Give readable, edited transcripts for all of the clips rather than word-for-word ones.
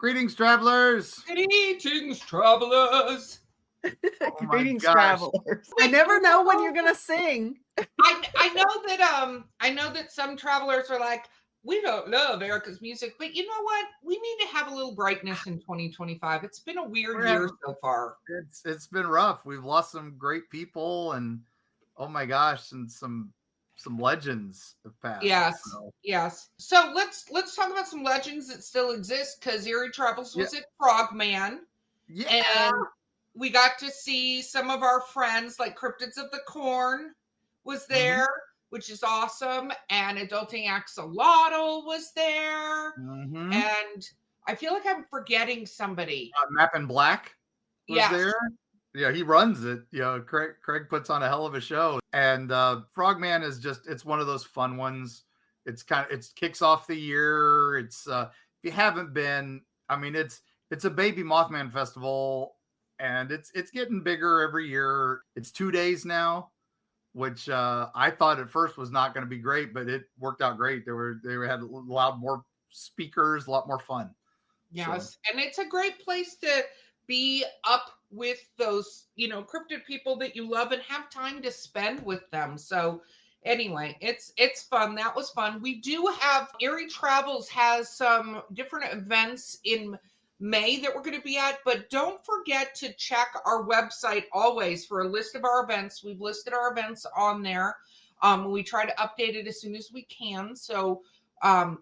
Greetings, travelers. Greetings, travelers. Oh my Greetings, gosh. travelers. I never know when you're gonna sing. I know that some travelers are like, we don't love Erica's music, but you know what? We need to have a little brightness in 2025. It's been a weird year so far. It's been rough. We've lost some great people, and oh my gosh, and some legends have passed. Yes. So let's talk about some legends that still exist, because Eerie Travels was at Frogman. Yeah. And we got to see some of our friends, like Cryptids of the Corn was there, which is awesome. And Adulting Axolotl was there. And I feel like I'm forgetting somebody. Map in Black was there. Yeah, he runs it. You know, Craig puts on a hell of a show. And Frogman is it's one of those fun ones. It kicks off the year. It's if you haven't been, I mean, it's a baby Mothman festival, and it's getting bigger every year. It's 2 days now, which I thought at first was not going to be great, but it worked out great. They had a lot more speakers, a lot more fun. Yes, so. And it's a great place to be up with those, cryptid people that you love and have time to spend with them. So anyway, it's fun. That was fun. We do have Eerie Travels has some different events in May that we're going to be at, but don't forget to check our website always for a list of our events. We've listed our events on there. We try to update it as soon as we can. So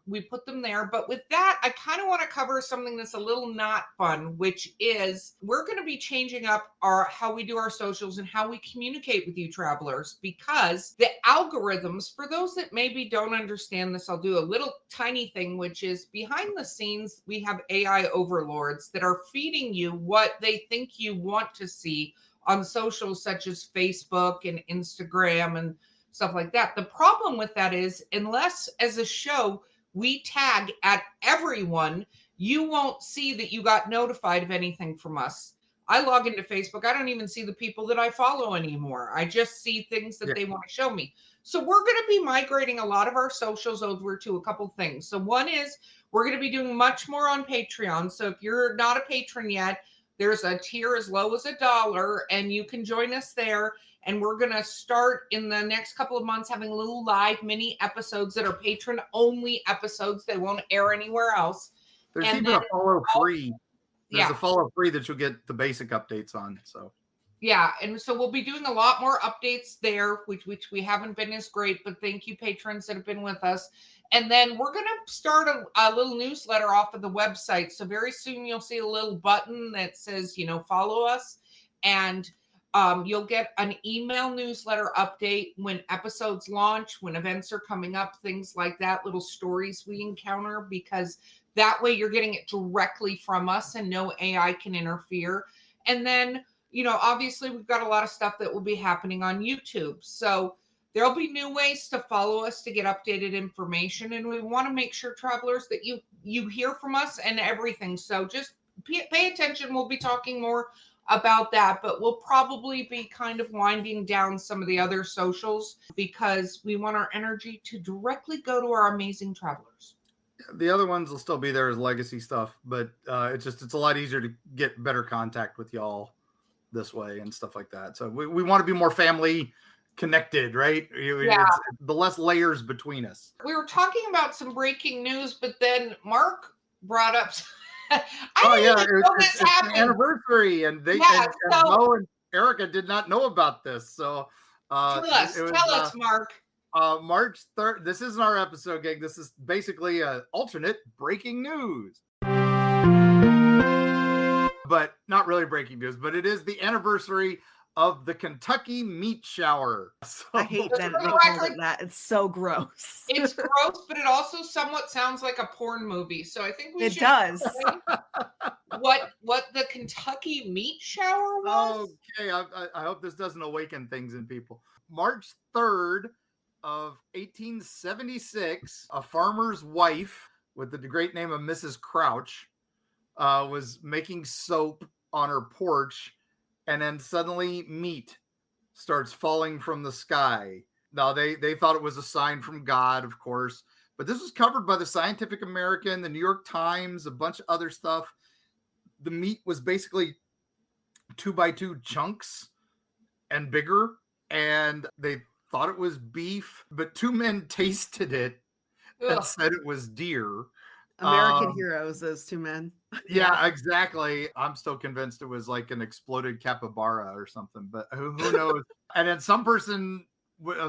we put them there. But with that, I kind of want to cover something that's a little not fun, which is we're going to be changing up how we do our socials and how we communicate with you travelers, because the algorithms, for those that maybe don't understand this, I'll do a little tiny thing, which is behind the scenes, we have AI overlords that are feeding you what they think you want to see on socials such as Facebook and Instagram and stuff like that. The problem with that is, unless as a show we tag at everyone, you won't see that you got notified of anything from us. I log into Facebook. I don't even see the people that I follow anymore. I just see things that they want to show me. So we're going to be migrating a lot of our socials over to a couple things. So one is we're going to be doing much more on Patreon. So if you're not a patron yet, there's a tier as low as $1, and you can join us there. And we're going to start in the next couple of months having little live mini episodes that are patron only episodes. They won't air anywhere else. There's even a follow free. There's a follow free that you'll get the basic updates on. So yeah, and so we'll be doing a lot more updates there, which we haven't been as great, but thank you patrons that have been with us. And then we're going to start a little newsletter off of the website. So very soon you'll see a little button that says, follow us, and you'll get an email newsletter update when episodes launch, when events are coming up, things like that, little stories we encounter, because that way you're getting it directly from us and no AI can interfere. And then, obviously we've got a lot of stuff that will be happening on YouTube. So there'll be new ways to follow us to get updated information. And we want to make sure, travelers, that you hear from us and everything. So just pay attention. We'll be talking more about that, but we'll probably be kind of winding down some of the other socials because we want our energy to directly go to our amazing travelers. The other ones will still be there as legacy stuff, but it's a lot easier to get better contact with y'all this way and stuff like that. So we want to be more family connected, right? It's the less layers between us. We were talking about some breaking news, but then Mark brought up it's an anniversary, and Mo and Erica did not know about this. So tell us, Mark. March 3rd. This isn't our episode, gang. This is basically an alternate breaking news, but not really breaking news. But it is the anniversary of the Kentucky meat shower. So, I hate that they called it that. It's so gross. It's gross, but it also somewhat sounds like a porn movie. So I think we should does. What the Kentucky meat shower was. Okay, I hope this doesn't awaken things in people. March 3rd of 1876, a farmer's wife with the great name of Mrs. Crouch was making soap on her porch. And then suddenly meat starts falling from the sky. Now they thought it was a sign from God, of course, But this was covered by the Scientific American, the New York Times, a bunch of other stuff. The meat was basically 2x2 chunks and bigger, and they thought it was beef, but two men tasted it and said it was deer. American heroes, those two men. Yeah, exactly. I'm still convinced it was like an exploded capybara or something, but who knows? And then some person,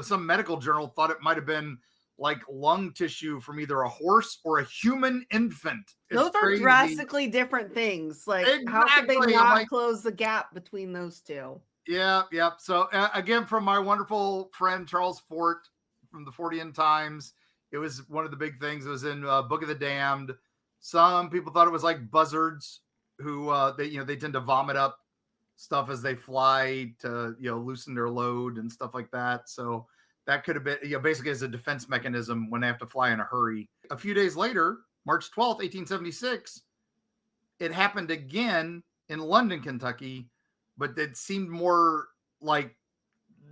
some medical journal thought it might have been like lung tissue from either a horse or a human infant. Those are drastically different things. Like, how could they not close the gap between those two? Yeah. So again, from my wonderful friend Charles Fort from the Fortean Times, it was one of the big things. It was in Book of the Damned. Some people thought it was like buzzards who they tend to vomit up stuff as they fly to loosen their load and stuff like that. So that could have been basically as a defense mechanism when they have to fly in a hurry. A few days later, March 12th, 1876, it happened again in London, Kentucky, but it seemed more like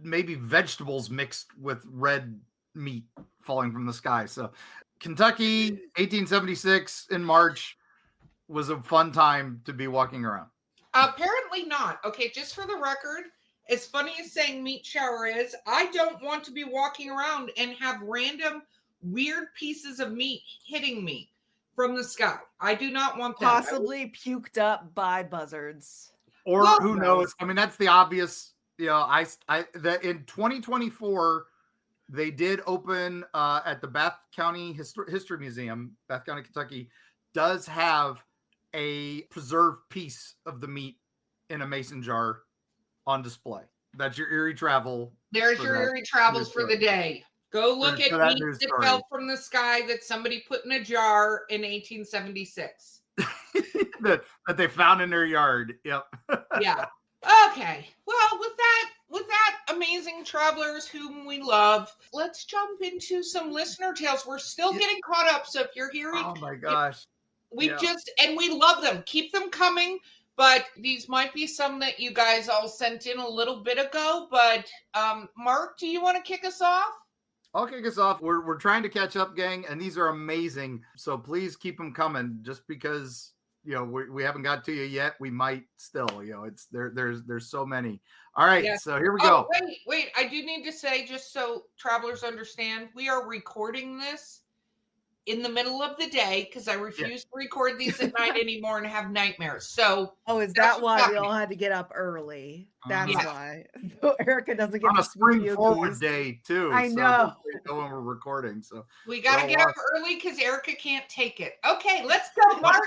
maybe vegetables mixed with red meat falling from the sky. So Kentucky, 1876 in March was a fun time to be walking around. Apparently not. Okay, just for the record, as funny as saying meat shower is, I don't want to be walking around and have random weird pieces of meat hitting me from the sky. I do not want that. Possibly puked up by buzzards. Or who knows? I mean, that's the obvious, that in 2024, they did open at the Bath County History Museum, Bath County, Kentucky, does have a preserved piece of the meat in a mason jar on display. That's your Eerie travel. There's your Eerie travels for the day. Go look at meat that fell from the sky that somebody put in a jar in 1876. that they found in their yard. Yep. Yeah. Okay. Well, with that, amazing travelers whom we love, let's jump into some listener tales. We're still getting caught up, so if you're hearing, oh my gosh, we love them. Keep them coming. But these might be some that you guys all sent in a little bit ago. But Mark, do you want to kick us off? I'll kick us off. We're trying to catch up, gang, and these are amazing. So please keep them coming. Just because we haven't got to you yet, we might still. It's there. There's so many. All right, so here we go. Wait! I do need to say, just so travelers understand, we are recording this in the middle of the day because I refuse to record these at night anymore and have nightmares. So, is that why we all had to get up early? That's why. So Erica doesn't get on a spring forward day too. I know. So when we're recording, so we got to get up early because Erica can't take it. Okay, let's go, Mark.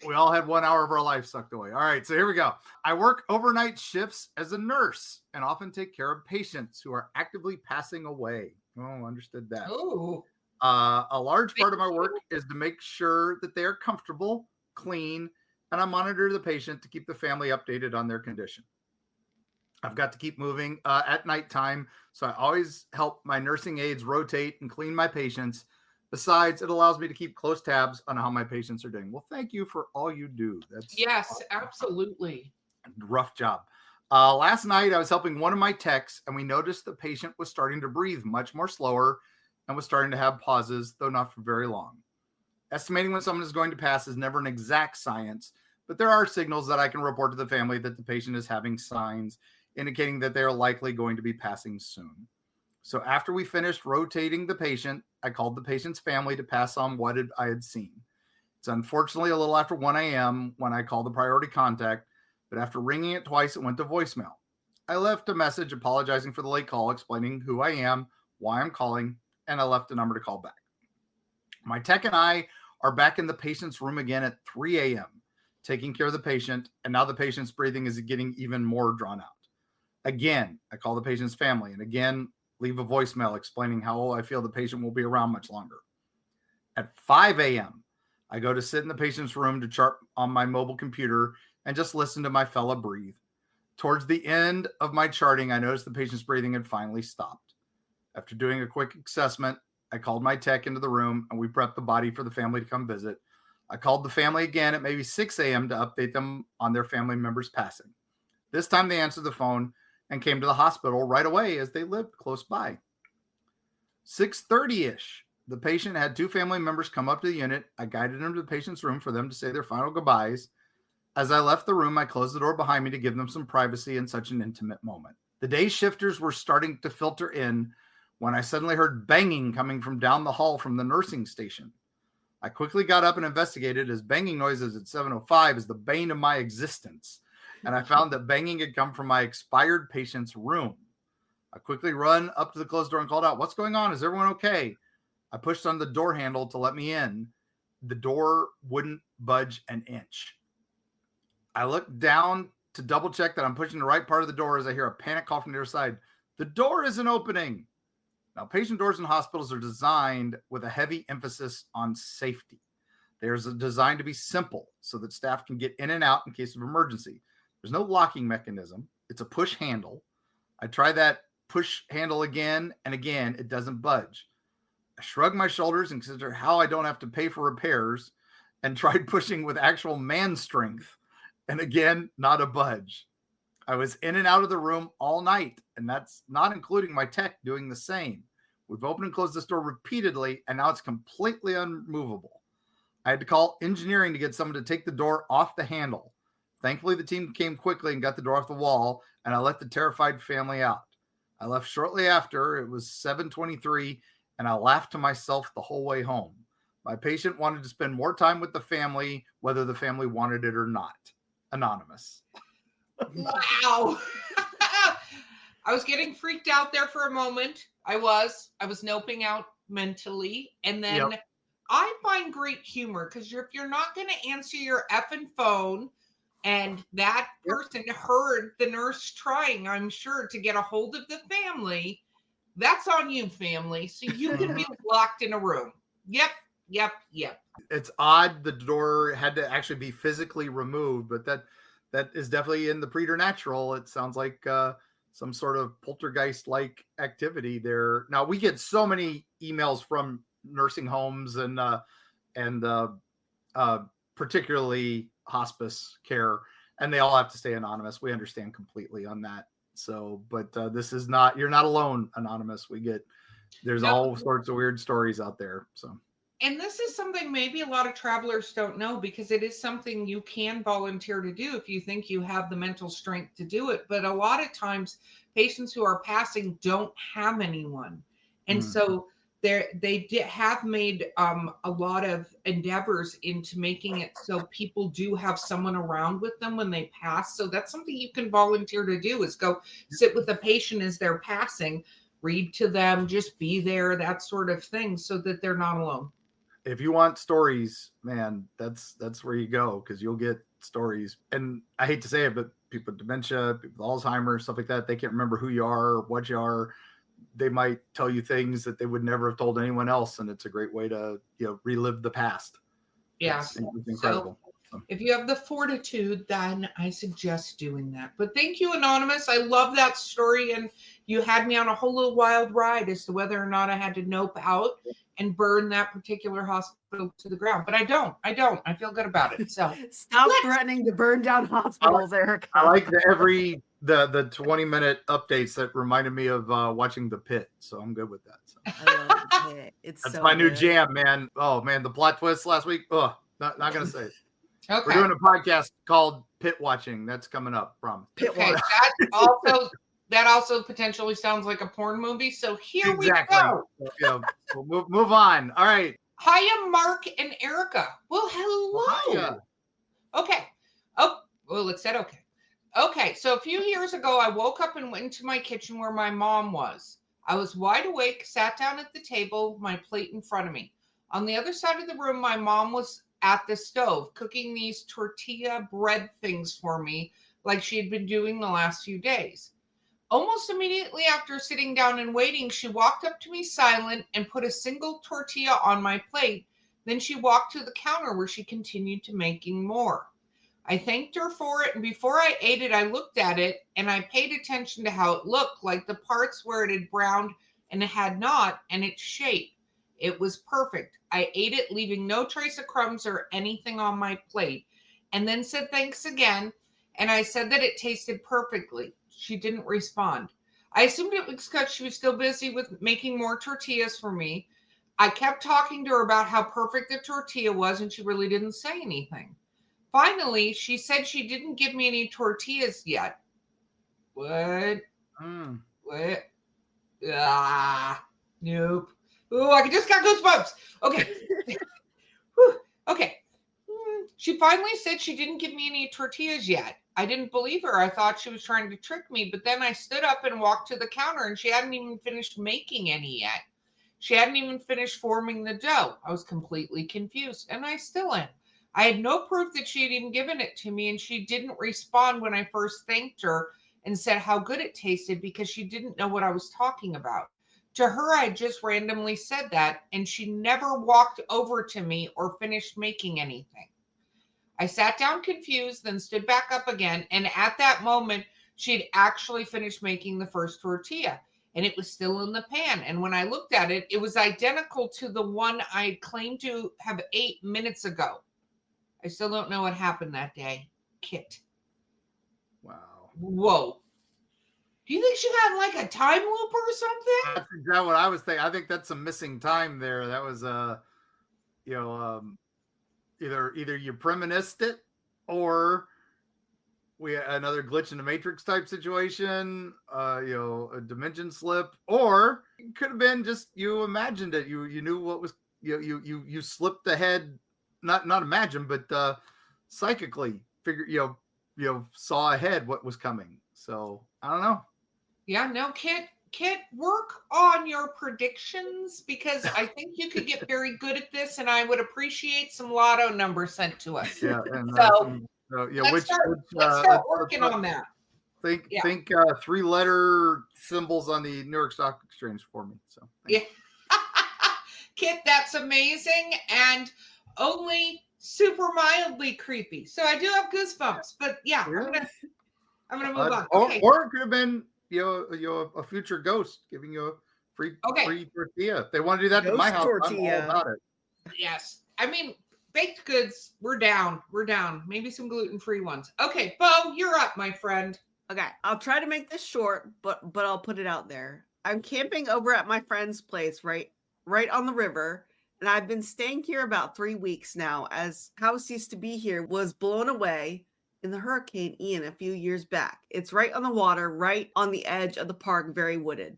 We all had 1 hour of our life sucked away. All right, so here we go. I work overnight shifts as a nurse and often take care of patients who are actively passing away. Oh, understood that. Oh. A large part of my work is to make sure that they are comfortable, clean, and I monitor the patient to keep the family updated on their condition. I've got to keep moving at nighttime, so I always help my nursing aides rotate and clean my patients. Besides, it allows me to keep close tabs on how my patients are doing. Well, thank you for all you do. That's awesome. Absolutely. Rough job. Last night, I was helping one of my techs, and we noticed the patient was starting to breathe much more slower and was starting to have pauses, though not for very long. Estimating when someone is going to pass is never an exact science, but there are signals that I can report to the family that the patient is having signs indicating that they are likely going to be passing soon. So after we finished rotating the patient, I called the patient's family to pass on what I had seen. It's unfortunately a little after 1 a.m. when I called the priority contact, but after ringing it twice, it went to voicemail. I left a message apologizing for the late call, explaining who I am, why I'm calling, and I left a number to call back. My tech and I are back in the patient's room again at 3 a.m., taking care of the patient, and now the patient's breathing is getting even more drawn out. Again, I call the patient's family, and again, leave a voicemail explaining how I feel the patient will be around much longer. At 5 a.m., I go to sit in the patient's room to chart on my mobile computer and just listen to my fella breathe. Towards the end of my charting, I noticed the patient's breathing had finally stopped. After doing a quick assessment, I called my tech into the room and we prepped the body for the family to come visit. I called the family again at maybe 6 a.m. to update them on their family member's passing. This time they answered the phone and came to the hospital right away as they lived close by. 6:30-ish, The patient had 2 family members come up to the unit. I guided them to the patient's room for them to say their final goodbyes. As I left the room, I closed the door behind me to give them some privacy in such an intimate moment. The day shifters were starting to filter in when I suddenly heard banging coming from down the hall from the nursing station. I quickly got up and investigated, as banging noises at 7:05 is the bane of my existence, and I found that banging had come from my expired patient's room. I quickly run up to the closed door and called out, "What's going on? Is everyone okay?" I pushed on the door handle to let me in. The door wouldn't budge an inch. I looked down to double check that I'm pushing the right part of the door as I hear a panic call from the other side. The door isn't opening. Now, patient doors in hospitals are designed with a heavy emphasis on safety. They're designed to be simple so that staff can get in and out in case of emergency. There's no locking mechanism. It's a push handle. I try that push handle again and again. It doesn't budge. I shrug my shoulders and consider how I don't have to pay for repairs, and tried pushing with actual man strength. And again, not a budge. I was in and out of the room all night, and that's not including my tech doing the same. We've opened and closed this door repeatedly, and now it's completely unmovable. I had to call engineering to get someone to take the door off the handle. Thankfully, the team came quickly and got the door off the wall, and I let the terrified family out. I left shortly after. It was 7:23, and I laughed to myself the whole way home. My patient wanted to spend more time with the family, whether the family wanted it or not. Anonymous. Wow. I was getting freaked out there for a moment. I was noping out mentally. And then I find great humor, because if you're not going to answer your effing phone, and that person heard the nurse trying, I'm sure, to get a hold of the family, that's on you, family. So you can be locked in a room. Yep. It's odd the door had to actually be physically removed, but that is definitely in the preternatural. It sounds like some sort of poltergeist-like activity there. Now, we get so many emails from nursing homes and particularly hospice care, and they all have to stay anonymous. We understand completely on that. So, but this is not, you're not alone, Anonymous. There's all sorts of weird stories out there. So. And this is something maybe a lot of travelers don't know, because it is something you can volunteer to do if you think you have the mental strength to do it. But a lot of times patients who are passing don't have anyone. And so they have made a lot of endeavors into making it so people do have someone around with them when they pass. So that's something you can volunteer to do, is go sit with a patient as they're passing, read to them, just be there, that sort of thing, so that they're not alone. If you want stories, man, that's where you go, because you'll get stories. And I hate to say it, but people with dementia, people with Alzheimer's, stuff like that, they can't remember who you are or what you are. They might tell you things that they would never have told anyone else, and it's a great way to relive the past. Yeah, it's incredible. So if you have the fortitude, then I suggest doing that. But thank you, Anonymous. I love that story, and you had me on a whole little wild ride as to whether or not I had to nope out and burn that particular hospital to the ground. But I don't. I feel good about it. So stop threatening to burn down hospitals, Erica. I like the 20-minute updates that reminded me of watching The Pit. So I'm good with that. So. I love The Pit. That's so my new jam, man. Oh man, the plot twist last week. Oh, not gonna say it. Okay. We're doing a podcast called Pit Watching. That's coming up. Promise. Pit Watching. That also potentially sounds like a porn movie. So here we go. We'll move on. All right. Hiya, Mark and Erica. Well, hello. Hiya. Okay. Oh, well, it said okay. Okay. So a few years ago, I woke up and went into my kitchen where my mom was. I was wide awake, sat down at the table, my plate in front of me. On the other side of the room, my mom was at the stove cooking these tortilla bread things for me, like she had been doing the last few days. Almost immediately after sitting down and waiting, she walked up to me silent and put a single tortilla on my plate. Then she walked to the counter where she continued to making more. I thanked her for it, and before I ate it, I looked at it and I paid attention to how it looked, like the parts where it had browned and it had not, and its shape. It was perfect. I ate it, leaving no trace of crumbs or anything on my plate, and then said thanks again, and I said that it tasted perfectly. She didn't respond. I assumed it was because she was still busy with making more tortillas for me. I kept talking to her about how perfect the tortilla was, and she really didn't say anything. Finally, she said she didn't give me any tortillas yet. What? What? Nope. Oh, I just got goosebumps. Okay. Okay. She finally said she didn't give me any tortillas yet. I didn't believe her. I thought she was trying to trick me, but then I stood up and walked to the counter, and she hadn't even finished making any yet. She hadn't even finished forming the dough. I was completely confused, and I still am. I had no proof that she had even given it to me, and she didn't respond when I first thanked her and said how good it tasted because she didn't know what I was talking about. To her, I just randomly said that, and she never walked over to me or finished making anything. I sat down confused, then stood back up again, and at that moment, she had actually finished making the first tortilla, and it was still in the pan. And when I looked at it, it was identical to the one I claimed to have 8 minutes ago. I still don't know what happened that day. Kit. Wow. Whoa. Do you think she had like a time loop or something? That's exactly what I was thinking. I think that's some missing time there. That was either you premonitioned it or we had another glitch in the matrix type situation, a dimension slip, or it could have been just you imagined it. You knew what was you slipped ahead, not imagine, but psychically figure saw ahead what was coming. So I don't know. Yeah, no, Kit, work on your predictions because I think you could get very good at this, and I would appreciate some lotto numbers sent to us. Yeah, and let's start working on that. Think 3-letter symbols on the New York Stock Exchange for me. So yeah, Kit, that's amazing, and only super mildly creepy. So I do have goosebumps, but yeah, I'm gonna move on. Or it could have been a future ghost giving you a free tortilla. If they want to do that to my house, tortilla. I'm all about it. Yes. I mean, baked goods, we're down. Maybe some gluten-free ones. Okay, Bo, you're up, my friend. Okay, I'll try to make this short, but I'll put it out there. I'm camping over at my friend's place right on the river, and I've been staying here about 3 weeks now, as house used to be here was blown away in the Hurricane Ian a few years back. It's right on the water, right on the edge of the park, very wooded.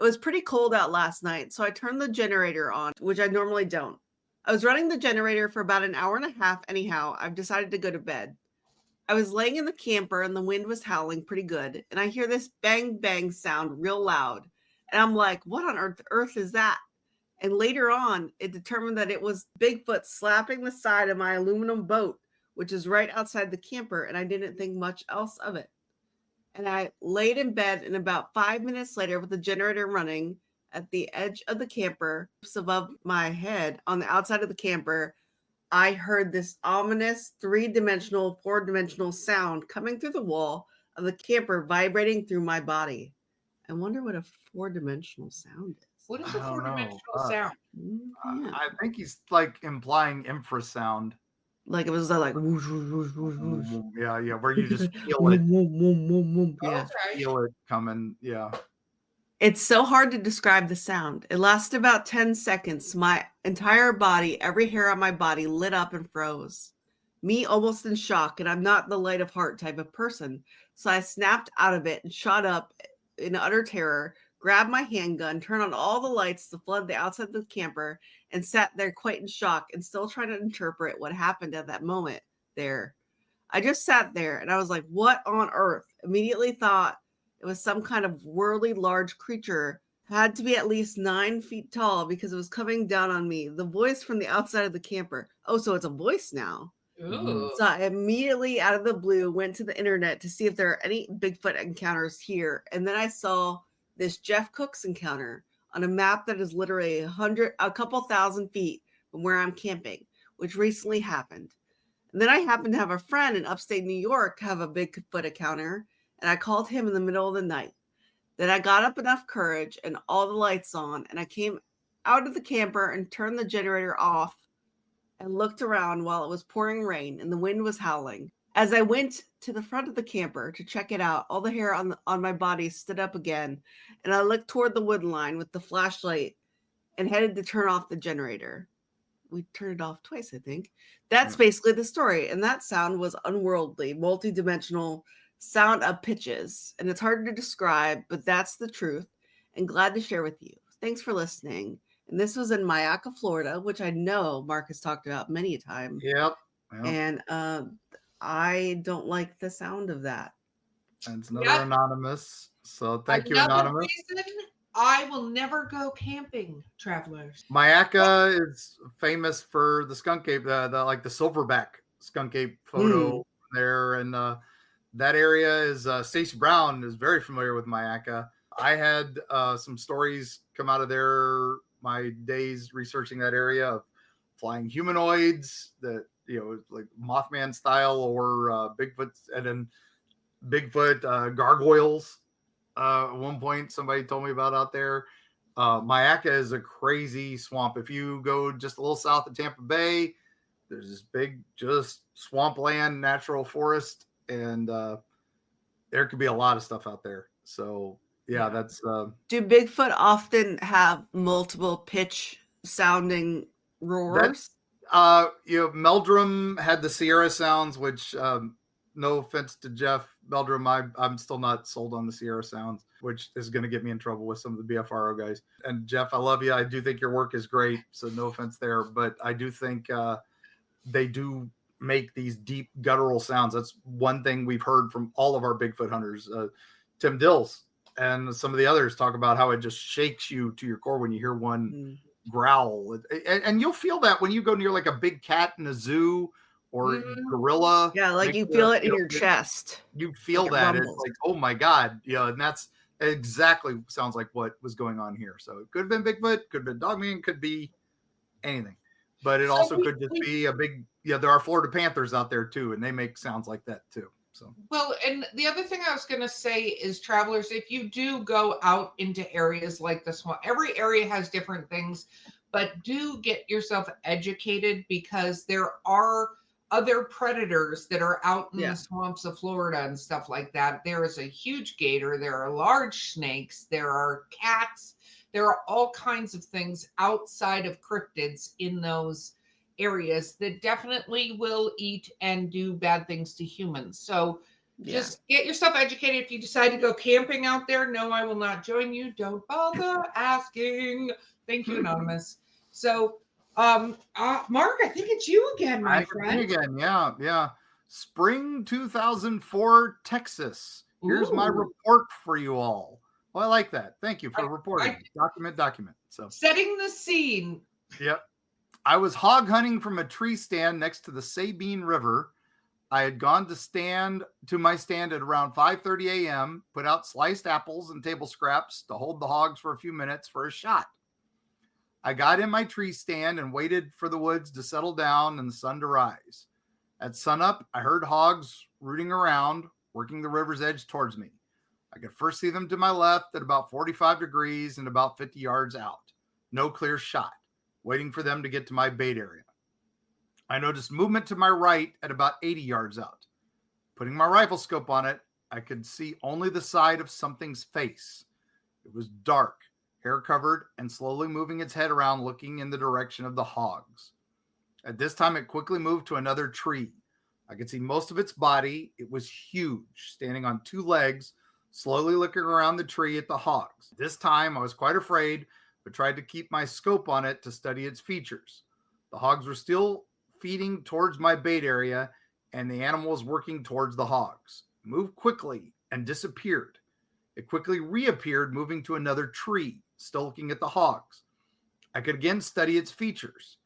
It was pretty cold out last night, so I turned the generator on, which I normally don't. I was running the generator for about an hour and a half anyhow. I've decided to go to bed. I was laying in the camper and the wind was howling pretty good, and I hear this bang bang sound real loud. And I'm like, what on earth is that? And later on, it determined that it was Bigfoot slapping the side of my aluminum boat, which is right outside the camper, and I didn't think much else of it. And I laid in bed, and about 5 minutes later, with the generator running at the edge of the camper, above my head on the outside of the camper, I heard this ominous 3-dimensional, 4-dimensional sound coming through the wall of the camper, vibrating through my body. I wonder what a 4-dimensional sound is. What is a 4-dimensional sound? I think he's like implying infrasound. Like it was like whoosh, whoosh, whoosh, whoosh. Yeah, where you just feel it. Yeah. Feel it coming. Yeah. It's so hard to describe the sound. It lasted about 10 seconds. My entire body, every hair on my body lit up and froze. Me almost in shock, and I'm not the light of heart type of person. So I snapped out of it and shot up in utter terror, grabbed my handgun, turned on all the lights to flood the outside of the camper, and sat there quite in shock and still trying to interpret what happened at that moment there. I just sat there and I was like, what on earth? Immediately thought it was some kind of whirly large creature. Had to be at least 9 feet tall because it was coming down on me. The voice from the outside of the camper. Oh, so it's a voice now. Ooh. So I immediately, out of the blue, went to the internet to see if there are any Bigfoot encounters here. And then I saw this Jeff Cooks encounter on a map that is literally a couple thousand feet from where I'm camping, which recently happened. And then I happened to have a friend in upstate New York have a Bigfoot encounter, and I called him in the middle of the night. Then I got up enough courage and all the lights on, and I came out of the camper and turned the generator off and looked around while it was pouring rain and the wind was howling. As I went to the front of the camper to check it out, all the hair on my body stood up again, and I looked toward the wood line with the flashlight, and headed to turn off the generator. We turned it off twice, I think. That's basically the story. And that sound was unworldly, multi-dimensional sound of pitches. And it's hard to describe, but that's the truth. And glad to share with you. Thanks for listening. And this was in Mayaca, Florida, which I know Mark has talked about many a time. Yep. And I don't like the sound of that. And it's another anonymous. So thank you, anonymous. Reason I will never go camping, travelers. Mayaca is famous for the skunk ape, the like the silverback skunk ape photo there, and that area is Stacey Brown is very familiar with Mayaca. I had some stories come out of there my days researching that area of flying humanoids that like Mothman style or Bigfoot, and then Bigfoot gargoyles. At one point, somebody told me about out there. Mayaca is a crazy swamp. If you go just a little south of Tampa Bay, there's this big, just swampland, natural forest, and there could be a lot of stuff out there. So yeah, that's. Do Bigfoot often have multiple pitch sounding roars? Meldrum had the Sierra sounds, which no offense to Jeff Meldrum, I'm still not sold on the Sierra sounds, which is going to get me in trouble with some of the BFRO guys. And Jeff, I love you. I do think your work is great, so no offense there, but I do think they do make these deep guttural sounds. That's one thing we've heard from all of our Bigfoot hunters. Tim Dills and some of the others talk about how it just shakes you to your core when you hear one growl. And you'll feel that when you go near like a big cat in a zoo or gorilla. Yeah, like you feel it in your chest. You feel like that. It's like, oh my God. And that's exactly sounds like what was going on here. So it could have been Bigfoot, could have been Dogman, could be anything. But it also could just be a big, there are Florida Panthers out there too, and they make sounds like that too. So well, and the other thing I was going to say is, travelers, if you do go out into areas like this one, every area has different things, but do get yourself educated, because there are other predators that are out in the swamps of Florida and stuff like that. There is a huge gator. There are large snakes. There are cats. There are all kinds of things outside of cryptids in those areas that definitely will eat and do bad things to humans. So just get yourself educated. If you decide to go camping out there, no, I will not join you. Don't bother asking. Thank you, Anonymous. So, Mark, I think it's you again, my friend. Again, yeah. Spring 2004, Texas. Here's my report for you all. Well, I like that. Thank you for reporting. Document. So setting the scene. Yep. I was hog hunting from a tree stand next to the Sabine River. I had gone to my stand at around 5:30 a.m., put out sliced apples and table scraps to hold the hogs for a few minutes for a shot. I got in my tree stand and waited for the woods to settle down and the sun to rise. At sunup, I heard hogs rooting around, working the river's edge towards me. I could first see them to my left at about 45 degrees and about 50 yards out. No clear shot. Waiting for them to get to my bait area. I noticed movement to my right at about 80 yards out. Putting my rifle scope on it, I could see only the side of something's face. It was dark, hair covered, and slowly moving its head around, looking in the direction of the hogs. At this time, it quickly moved to another tree. I could see most of its body. It was huge, standing on two legs, slowly looking around the tree at the hogs. This time, I was quite afraid, but tried to keep my scope on it to study its features. The hogs were still feeding towards my bait area, and the animal was working towards the hogs. It moved quickly and disappeared. It quickly reappeared, moving to another tree, still looking at the hogs. I could again study its features.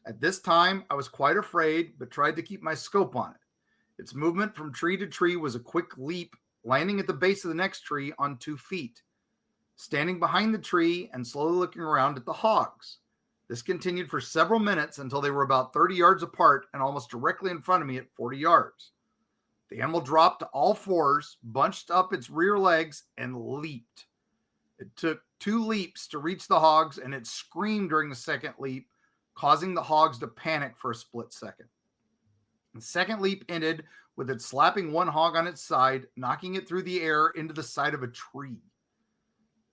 At this time, I was quite afraid, but tried to keep my scope on it. Its movement from tree to tree was a quick leap, landing at the base of the next tree on 2 feet. Standing behind the tree and slowly looking around at the hogs. This continued for several minutes until they were about 30 yards apart and almost directly in front of me at 40 yards. The animal dropped to all fours, bunched up its rear legs, and leaped. It took 2 leaps to reach the hogs, and it screamed during the second leap, causing the hogs to panic for a split second. The second leap ended with it slapping one hog on its side, knocking it through the air into the side of a tree.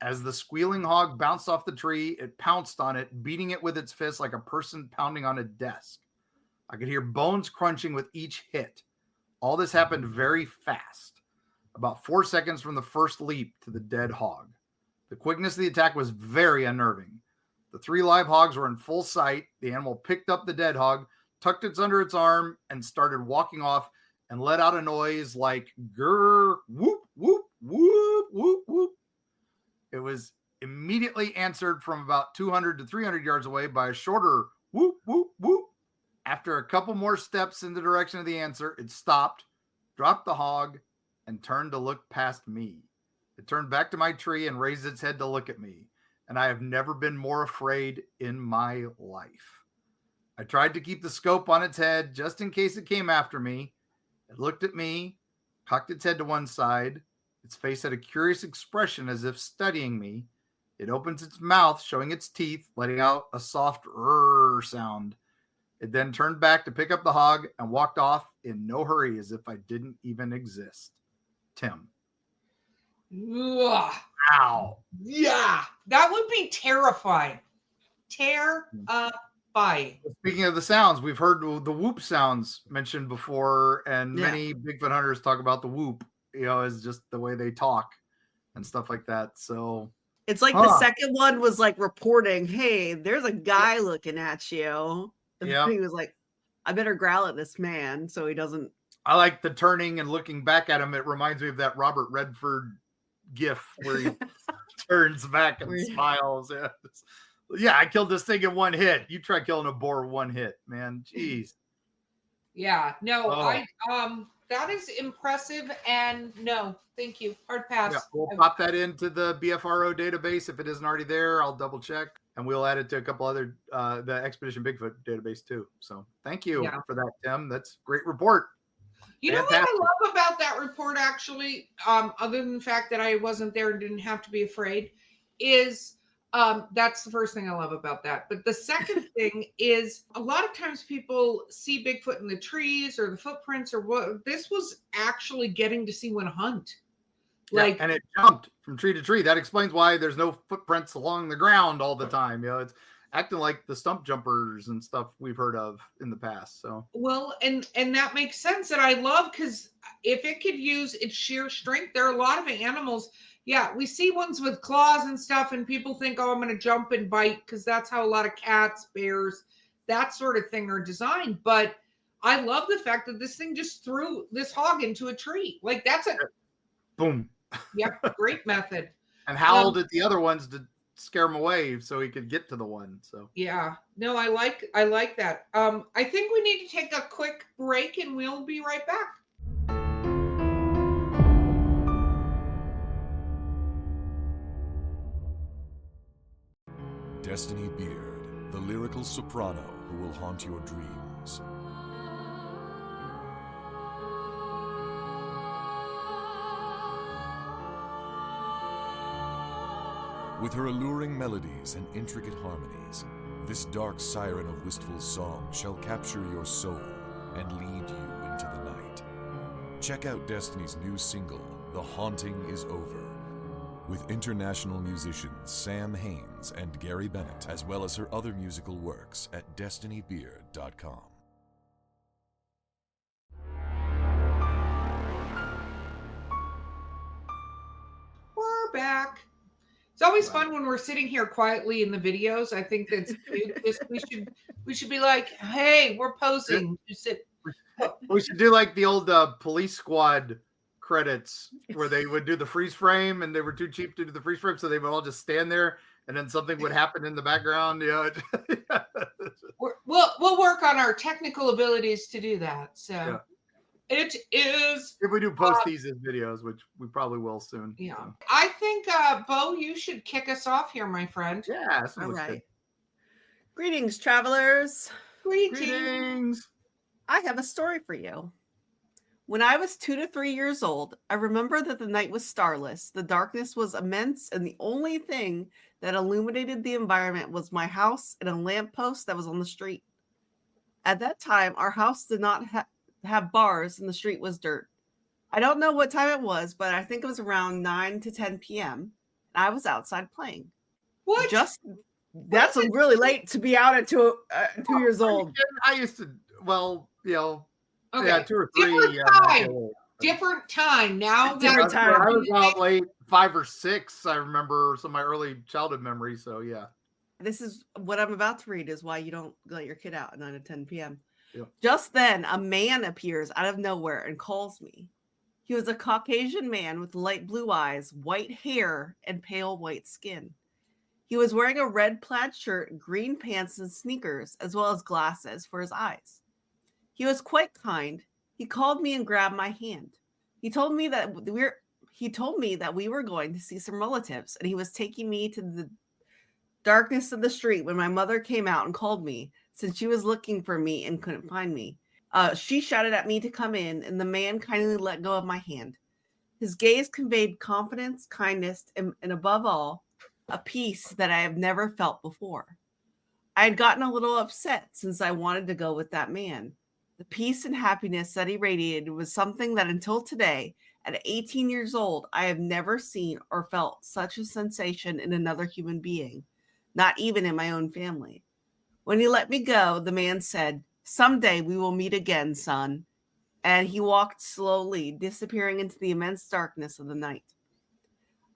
As the squealing hog bounced off the tree, it pounced on it, beating it with its fist like a person pounding on a desk. I could hear bones crunching with each hit. All this happened very fast, about 4 seconds from the first leap to the dead hog. The quickness of the attack was very unnerving. The 3 live hogs were in full sight. The animal picked up the dead hog, tucked it under its arm, and started walking off and let out a noise like grr, whoop, whoop, whoop, whoop, whoop. It was immediately answered from about 200 to 300 yards away by a shorter whoop, whoop, whoop. After a couple more steps in the direction of the answer, it stopped, dropped the hog, and turned to look past me. It turned back to my tree and raised its head to look at me, and I have never been more afraid in my life. I tried to keep the scope on its head just in case it came after me. It looked at me, cocked its head to one side. Its face had a curious expression as if studying me. It opens its mouth, showing its teeth, letting out a soft rrr sound. It then turned back to pick up the hog and walked off in no hurry as if I didn't even exist. Tim. Ugh. Ow. Yeah, that would be terrifying. Terrifying. Speaking of the sounds, we've heard the whoop sounds mentioned before, and many Bigfoot hunters talk about the whoop, as just the way they talk and stuff like that. So it's like the second one was like reporting, hey, there's a guy looking at you. And he was like, I better growl at this man so he doesn't. I like the turning and looking back at him. It reminds me of that Robert Redford gif where he turns back and smiles. Yeah, I killed this thing in one hit. You try killing a boar in one hit, man. Jeez. Yeah, no, that is impressive, and no, thank you. Hard pass. Yeah, we'll pop that into the BFRO database if it isn't already there. I'll double check, and we'll add it to a couple other the Expedition Bigfoot database too. So thank you for that, Tim. That's a great report. You know what I love about that report, actually, other than the fact that I wasn't there and didn't have to be afraid, is that's the first thing I love about that. But the second thing is a lot of times people see Bigfoot in the trees or the footprints or what. This was actually getting to see one hunt. And it jumped from tree to tree. That explains why there's no footprints along the ground all the time. It's acting like the stump jumpers and stuff we've heard of in the past. So well, and that makes sense. And I love, because if it could use its sheer strength, there are a lot of animals. Yeah, we see ones with claws and stuff, and people think, oh, I'm going to jump and bite, because that's how a lot of cats, bears, that sort of thing are designed. But I love the fact that this thing just threw this hog into a tree. Like, that's a boom. Yep, great method. And howled at the other ones to scare him away so he could get to the one. So yeah, no, I like that. I think we need to take a quick break, and we'll be right back. Destiny Beard, the lyrical soprano who will haunt your dreams. With her alluring melodies and intricate harmonies, this dark siren of wistful song shall capture your soul and lead you into the night. Check out Destiny's new single, The Haunting Is Over, with international musicians Sam Haines and Gary Bennett, as well as her other musical works at destinybeard.com. We're back. It's always fun when we're sitting here quietly in the videos. I think that's we should be like, hey, we're posing. You sit. We should do like the old Police Squad credits where they would do the freeze frame, and they were too cheap to do the freeze frame, so they would all just stand there, and then something would happen in the background. We'll work on our technical abilities to do that. So it is. If we do post these as videos, which we probably will soon. Yeah, so. I think Bo, you should kick us off here, my friend. Yeah. All right. Good. Greetings, travelers. Greetings. I have a story for you. When I was 2 to 3 years old, I remember that the night was starless. The darkness was immense, and the only thing that illuminated the environment was my house and a lamppost that was on the street. At that time, our house did not have bars, and the street was dirt. I don't know what time it was, but I think it was around 9 to 10 p.m. and I was outside playing. What? That's really late to be out at 2 years old. I used to, well, Okay. yeah, 2 or 3. Different time. Now Different time. I was out late, 5 or 6. I remember some of my early childhood memories. So yeah. This is what I'm about to read is why you don't let your kid out at 9 or 10 p.m. Yep. Just then, a man appears out of nowhere and calls me. He was a Caucasian man with light blue eyes, white hair, and pale white skin. He was wearing a red plaid shirt, green pants, and sneakers, as well as glasses for his eyes. He was quite kind. He called me and grabbed my hand. He told me that we were going to see some relatives, and he was taking me to the darkness of the street when my mother came out and called me since she was looking for me and couldn't find me. She shouted at me to come in, and the man kindly let go of my hand. His gaze conveyed confidence, kindness, and above all, a peace that I have never felt before. I had gotten a little upset since I wanted to go with that man. The peace and happiness that he radiated was something that until today, at 18 years old, I have never seen or felt such a sensation in another human being, not even in my own family. When he let me go, the man said, "Someday we will meet again, son." And he walked slowly, disappearing into the immense darkness of the night.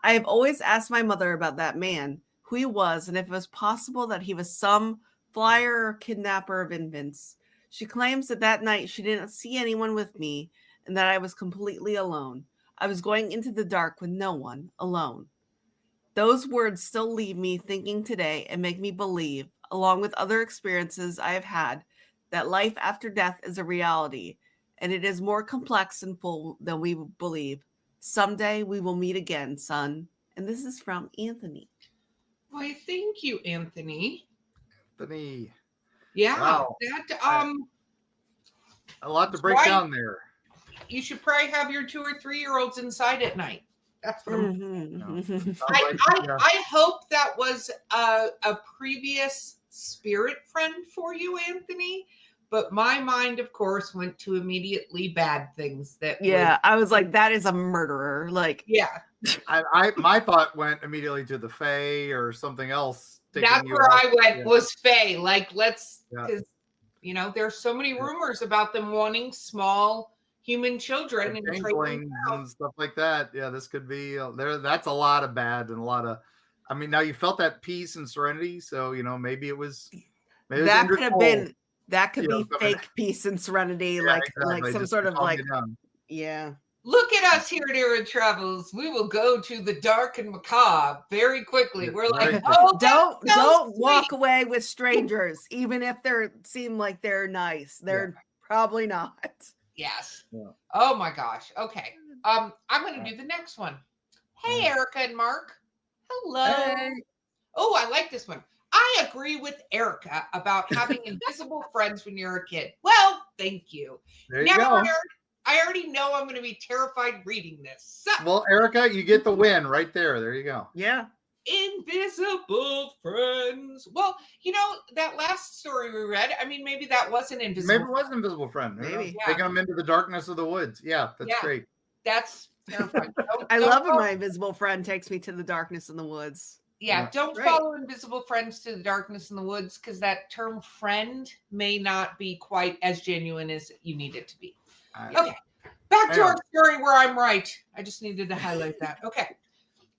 I have always asked my mother about that man, who he was, and if it was possible that he was some flyer or kidnapper of infants. She claims that night she didn't see anyone with me and that I was completely alone. I was going into the dark with no one, alone. Those words still leave me thinking today and make me believe, along with other experiences I have had, that life after death is a reality, and it is more complex and full than we believe. Someday we will meet again, son. And this is from Anthony. Why, thank you, Anthony. Yeah, wow. A lot to break down there. You should probably have your 2 or 3-year-olds inside at night. That's what I hope that was a previous spirit friend for you, Anthony. But my mind, of course, went to immediately bad things. I was like, that is a murderer. My thought went immediately to the Fae or something else. That's where I went was Fae. Because there's so many rumors about them wanting small human children and training and stuff like that. Yeah, this could be there. That's a lot of bad and a lot of. I mean, now you felt that peace and serenity, so maybe it was. That could have been. That could be fake peace and serenity, like some sort of yeah. Look at us here at Eerie Travels. We will go to the dark and macabre very quickly. We're like, don't walk away with strangers, even if they seem like they're nice. They're probably not. Yes. Yeah. Oh my gosh. Okay. I'm going to do the next one. Hey, Erica and Mark. Hello. Hey. Oh, I like this one. I agree with Erica about having invisible friends when you're a kid. Well, thank you. There you go. I already know I'm going to be terrified reading this. So, well, Erica, you get the win right there. There you go. Yeah. Invisible friends. Well, that last story we read, I mean, maybe that was an invisible Maybe it was an invisible friend. Maybe. Yeah. Taking them into the darkness of the woods. Yeah, that's great. That's terrifying. I love when my invisible friend takes me to the darkness in the woods. Yeah, don't follow invisible friends to the darkness in the woods, because that term friend may not be quite as genuine as you need it to be. Okay, back to our story where I'm right. I just needed to highlight that. Okay.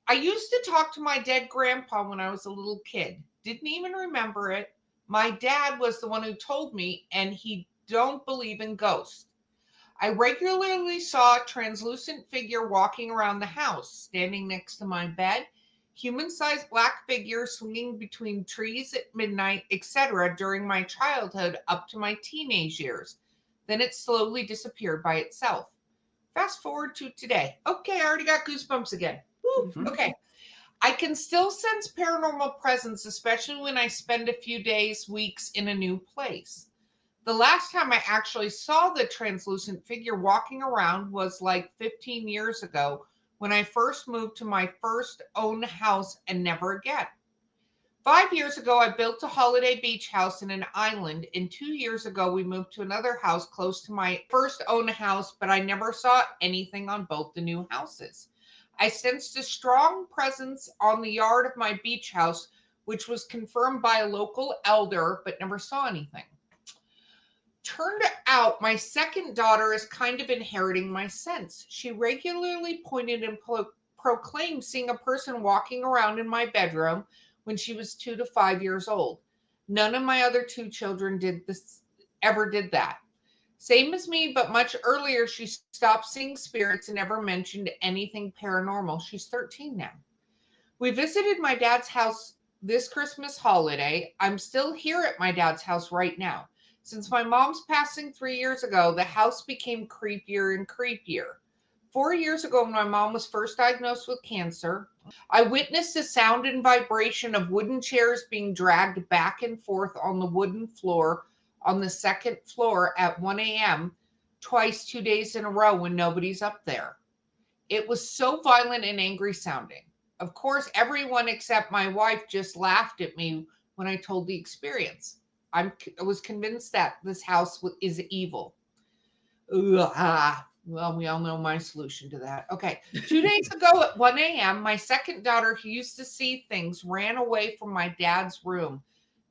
I used to talk to my dead grandpa when I was a little kid. Didn't even remember it. My dad was the one who told me, and he don't believe in ghosts. I regularly saw a translucent figure walking around the house, standing next to my bed. Human-sized black figure swinging between trees at midnight, etc. during my childhood up to my teenage years. Then it slowly disappeared by itself. Fast forward to today. Okay, I already got goosebumps again. Woo, okay. I can still sense paranormal presence, especially when I spend a few days, weeks in a new place. The last time I actually saw the translucent figure walking around was like 15 years ago, when I first moved to my first own house, and never again. 5 years ago, I built a holiday beach house in an island, and 2 years ago, we moved to another house close to my first own house, but I never saw anything on both the new houses. I sensed a strong presence on the yard of my beach house, which was confirmed by a local elder, but never saw anything. Turned out my second daughter is kind of inheriting my sense. She regularly pointed and proclaimed seeing a person walking around in my bedroom when she was 2 to 5 years old. None of my other two children ever did that. Same as me, but much earlier, she stopped seeing spirits and never mentioned anything paranormal. She's 13 now. We visited my dad's house this Christmas holiday. I'm still here at my dad's house right now. Since my mom's passing 3 years ago, the house became creepier and creepier. 4 years ago, when my mom was first diagnosed with cancer, I witnessed the sound and vibration of wooden chairs being dragged back and forth on the wooden floor on the second floor at 1 a.m. twice 2 days in a row when nobody's up there. It was so violent and angry sounding. Of course, everyone except my wife just laughed at me when I told the experience. I was convinced that this house is evil. Well, we all know my solution to that. Okay. 2 days ago at 1 a.m., my second daughter, who used to see things, ran away from my dad's room.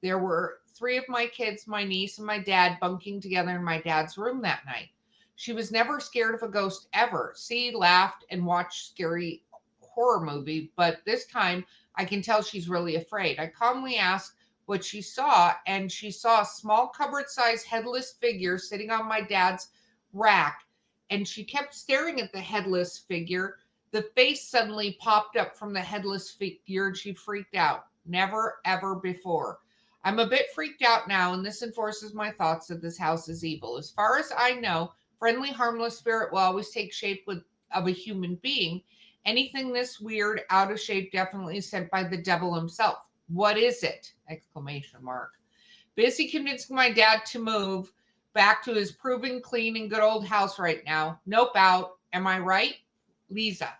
There were 3 of my kids, my niece, and my dad bunking together in my dad's room that night. She was never scared of a ghost ever. She laughed and watched scary horror movie, but this time I can tell she's really afraid. I calmly asked what she saw, and she saw a small cupboard-sized headless figure sitting on my dad's rack, and she kept staring at the headless figure. The face suddenly popped up from the headless figure, and she freaked out. Never, ever before. I'm a bit freaked out now, and this enforces my thoughts that this house is evil. As far as I know, friendly, harmless spirit will always take shape of a human being. Anything this weird, out of shape, definitely is sent by the devil himself. What is it? Exclamation mark. Busy convincing my dad to move back to his proven clean and good old house right now. Nope, out. Am I right? Lisa.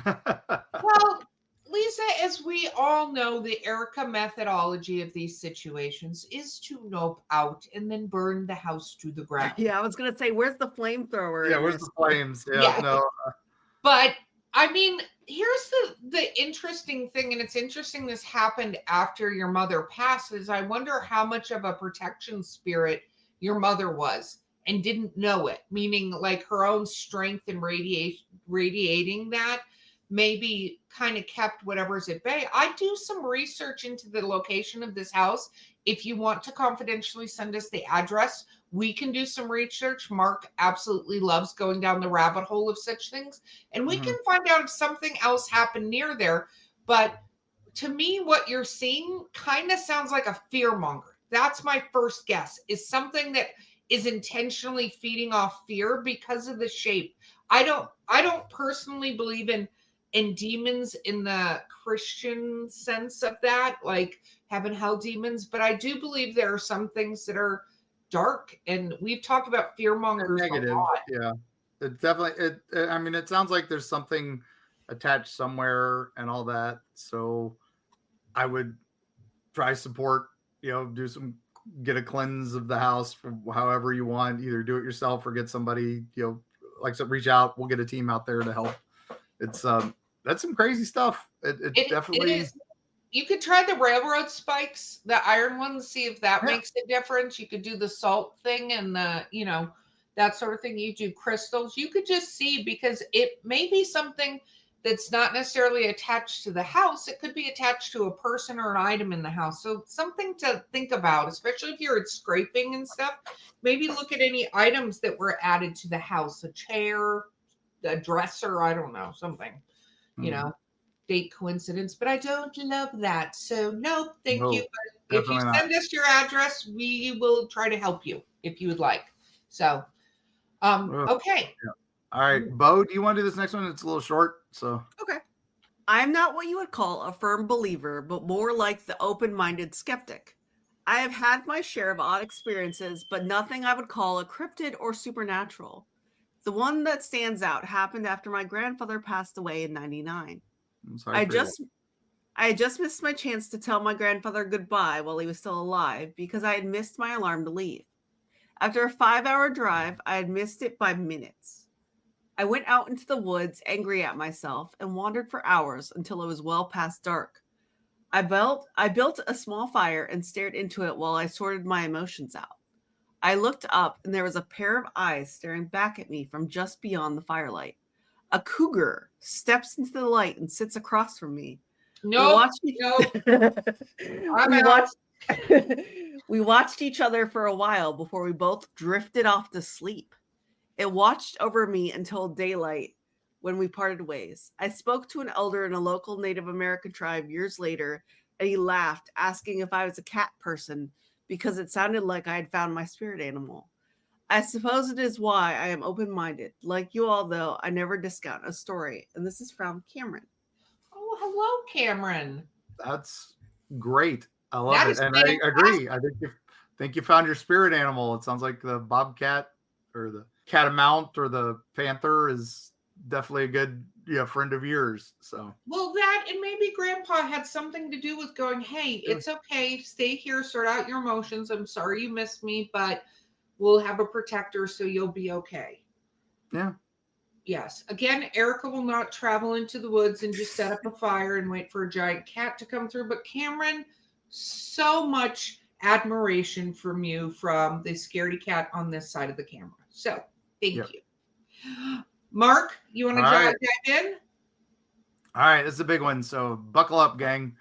Well, Lisa, as we all know, the Erica methodology of these situations is to nope out and then burn the house to the ground. Yeah, I was going to say, where's the flamethrower? Yeah, where's the flames? Yeah. No. But I mean, here's the interesting thing, and it's interesting this happened after your mother passed, is I wonder how much of a protection spirit your mother was and didn't know it, meaning like her own strength and radiating that maybe kind of kept whatever's at bay. I do some research into the location of this house. If you want to confidentially send us the address, we can do some research. Mark absolutely loves going down the rabbit hole of such things, and we can find out if something else happened near there. But to me, what you're seeing kind of sounds like a fear monger. That's my first guess, is something that is intentionally feeding off fear because of the shape. I don't personally believe in demons in the Christian sense of that, like heaven, hell demons, but I do believe there are some things that are dark, and we've talked about fear mongers negative. A lot. Yeah, it definitely. I mean, it sounds like there's something attached somewhere and all that. So I would try support. Get a cleanse of the house from however you want. Either do it yourself or get somebody. Like so, reach out. We'll get a team out there to help. It's that's some crazy stuff. It definitely is. You could try the railroad spikes, the iron ones, see if that makes a difference. You could do the salt thing and that sort of thing. You do crystals. You could just see, because it may be something that's not necessarily attached to the house. It could be attached to a person or an item in the house. So something to think about, especially if you're scraping and stuff. Maybe look at any items that were added to the house, a chair, a dresser, I don't know, something, date coincidence, but I don't love that. So no, thank you. But if you send us your address, we will try to help you if you would like. So, okay. Yeah. All right, Bo, do you want to do this next one? It's a little short, so. Okay. I'm not what you would call a firm believer, but more like the open-minded skeptic. I have had my share of odd experiences, but nothing I would call a cryptid or supernatural. The one that stands out happened after my grandfather passed away in 1999. I had just missed my chance to tell my grandfather goodbye while he was still alive because I had missed my alarm to leave. After a 5-hour drive, I had missed it by minutes. I went out into the woods, angry at myself, and wandered for hours until it was well past dark. I built a small fire and stared into it while I sorted my emotions out. I looked up and there was a pair of eyes staring back at me from just beyond the firelight. A cougar steps into the light and sits across from me. Nope. We watched we watched each other for a while before we both drifted off to sleep. It watched over me until daylight when we parted ways. I spoke to an elder in a local Native American tribe years later, and he laughed, asking if I was a cat person because it sounded like I had found my spirit animal. I suppose it is why I am open-minded. Like you all, though, I never discount a story. And this is from Cameron. Oh, hello, Cameron. That's great. I love it. And I agree. I think you found your spirit animal. It sounds like the bobcat or the catamount or the panther is definitely a good friend of yours. So that and maybe Grandpa had something to do with going, hey, it's okay, stay here, sort out your emotions. I'm sorry you missed me, but we'll have a protector so you'll be okay. Yeah. Yes. Again, Erica will not travel into the woods and just set up a fire and wait for a giant cat to come through. But Cameron, so much admiration from you from the scaredy cat on this side of the camera. So thank you. Mark, you want to dive in? All right, this is a big one. So buckle up, gang.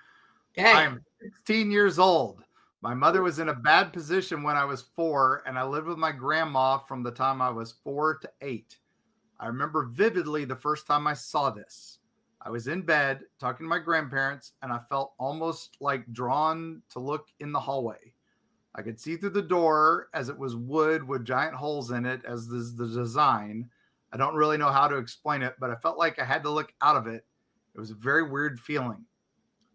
Okay. I'm 16 years old. My mother was in a bad position when I was 4, and I lived with my grandma from the time I was 4 to 8. I remember vividly the first time I saw this. I was in bed talking to my grandparents, and I felt almost like drawn to look in the hallway. I could see through the door as it was wood with giant holes in it as the design. I don't really know how to explain it, but I felt like I had to look out of it. It was a very weird feeling.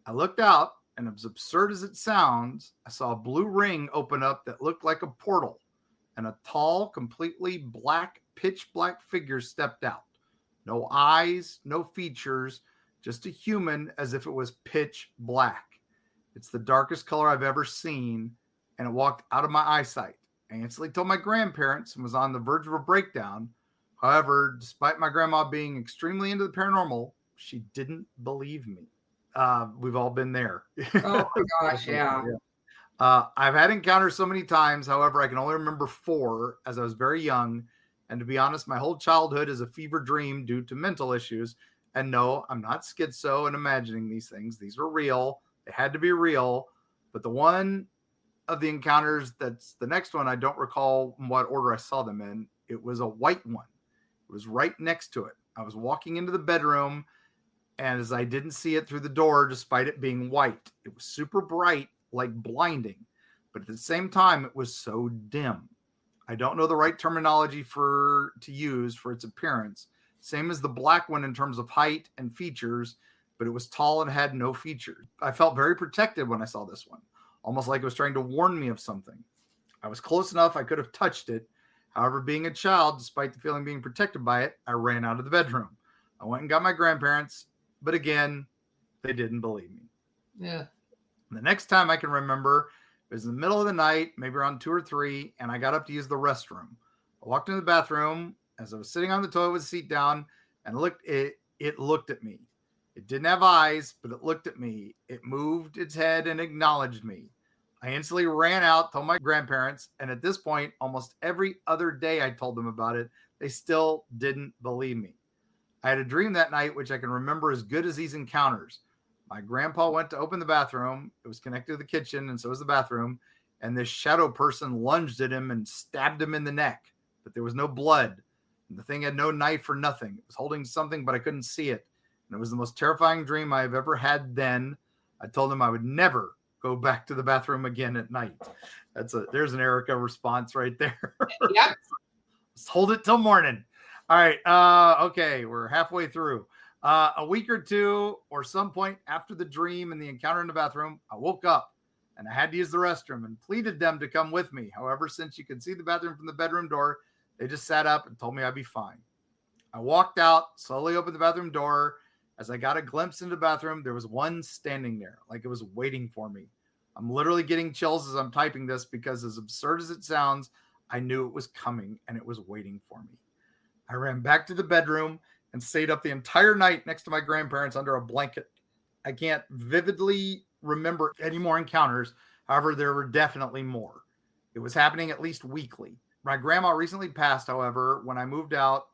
I looked out, and as absurd as it sounds, I saw a blue ring open up that looked like a portal, and a tall, completely black, pitch black figure stepped out. No eyes, no features, just a human as if it was pitch black. It's the darkest color I've ever seen, and it walked out of my eyesight. I instantly told my grandparents and was on the verge of a breakdown. However, despite my grandma being extremely into the paranormal, she didn't believe me. We've all been there. Oh my gosh, yeah. I've had encounters so many times. However, I can only remember 4 as I was very young. And to be honest, my whole childhood is a fever dream due to mental issues. And no, I'm not schizo and imagining these things. These were real. They had to be real. But the one of the encounters that's the next one, I don't recall what order I saw them in. It was a white one. It was right next to it. I was walking into the bedroom, and as I didn't see it through the door, despite it being white, it was super bright, like blinding. But at the same time, it was so dim. I don't know the right terminology to use for its appearance. Same as the black one in terms of height and features, but it was tall and had no features. I felt very protected when I saw this one, almost like it was trying to warn me of something. I was close enough I could have touched it. However, being a child, despite the feeling being protected by it, I ran out of the bedroom. I went and got my grandparents, but again, they didn't believe me. Yeah. The next time I can remember, it was in the middle of the night, maybe around 2 or 3, and I got up to use the restroom. I walked into the bathroom as I was sitting on the toilet with the seat down, and it looked at me. It didn't have eyes, but it looked at me. It moved its head and acknowledged me. I instantly ran out, told my grandparents, and at this point, almost every other day I told them about it, they still didn't believe me. I had a dream that night, which I can remember as good as these encounters. My grandpa went to open the bathroom. It was connected to the kitchen, and so was the bathroom. And this shadow person lunged at him and stabbed him in the neck, but there was no blood. And the thing had no knife or nothing. It was holding something, but I couldn't see it. And it was the most terrifying dream I've ever had then. I told him I would never go back to the bathroom again at night. There's an Erica response right there. Yep. Let's hold it till morning. All right. Okay. We're halfway through. A week or two or some point after the dream and the encounter in the bathroom, I woke up and I had to use the restroom and pleaded them to come with me. However, since you could see the bathroom from the bedroom door, they just sat up and told me I'd be fine. I walked out, slowly opened the bathroom door. As I got a glimpse into the bathroom, there was one standing there, like it was waiting for me. I'm literally getting chills as I'm typing this because as absurd as it sounds, I knew it was coming and it was waiting for me. I ran back to the bedroom and stayed up the entire night next to my grandparents under a blanket. I can't vividly remember any more encounters. However, there were definitely more. It was happening at least weekly. My grandma recently passed, however. When I moved out,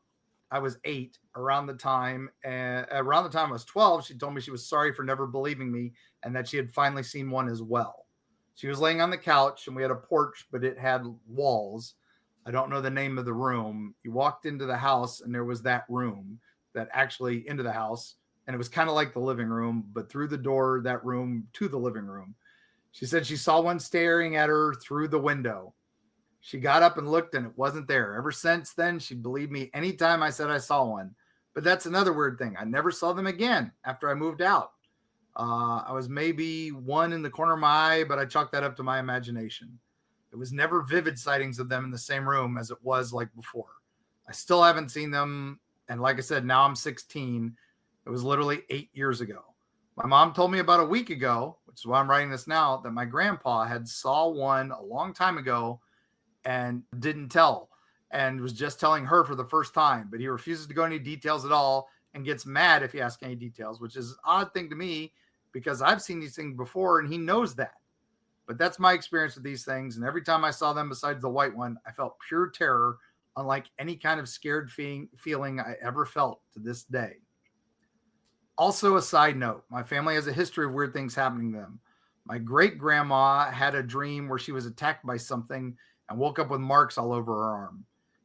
I was 8 around the time. And around the time I was 12, she told me she was sorry for never believing me and that she had finally seen one as well. She was laying on the couch and we had a porch, but it had walls. I don't know the name of the room. You walked into the house and there was that room that actually into the house. And it was kind of like the living room, but through the door, that room to the living room. She said she saw one staring at her through the window. She got up and looked and it wasn't there. Ever since then, she believed me anytime I said I saw one. But that's another weird thing. I never saw them again after I moved out. I was maybe one in the corner of my eye, but I chalked that up to my imagination. It was never vivid sightings of them in the same room as it was like before. I still haven't seen them. And like I said, now I'm 16. It was literally 8 years ago. My mom told me about a week ago, which is why I'm writing this now, that my grandpa had saw one a long time ago and didn't tell and was just telling her for the first time, but he refuses to go into details at all and gets mad if you ask any details, which is an odd thing to me because I've seen these things before and he knows that. But that's my experience with these things. And every time I saw them besides the white one, I felt pure terror, unlike any kind of scared feeling I ever felt to this day. Also, a side note, my family has a history of weird things happening to them. My great grandma had a dream where she was attacked by something and woke up with marks all over her arm.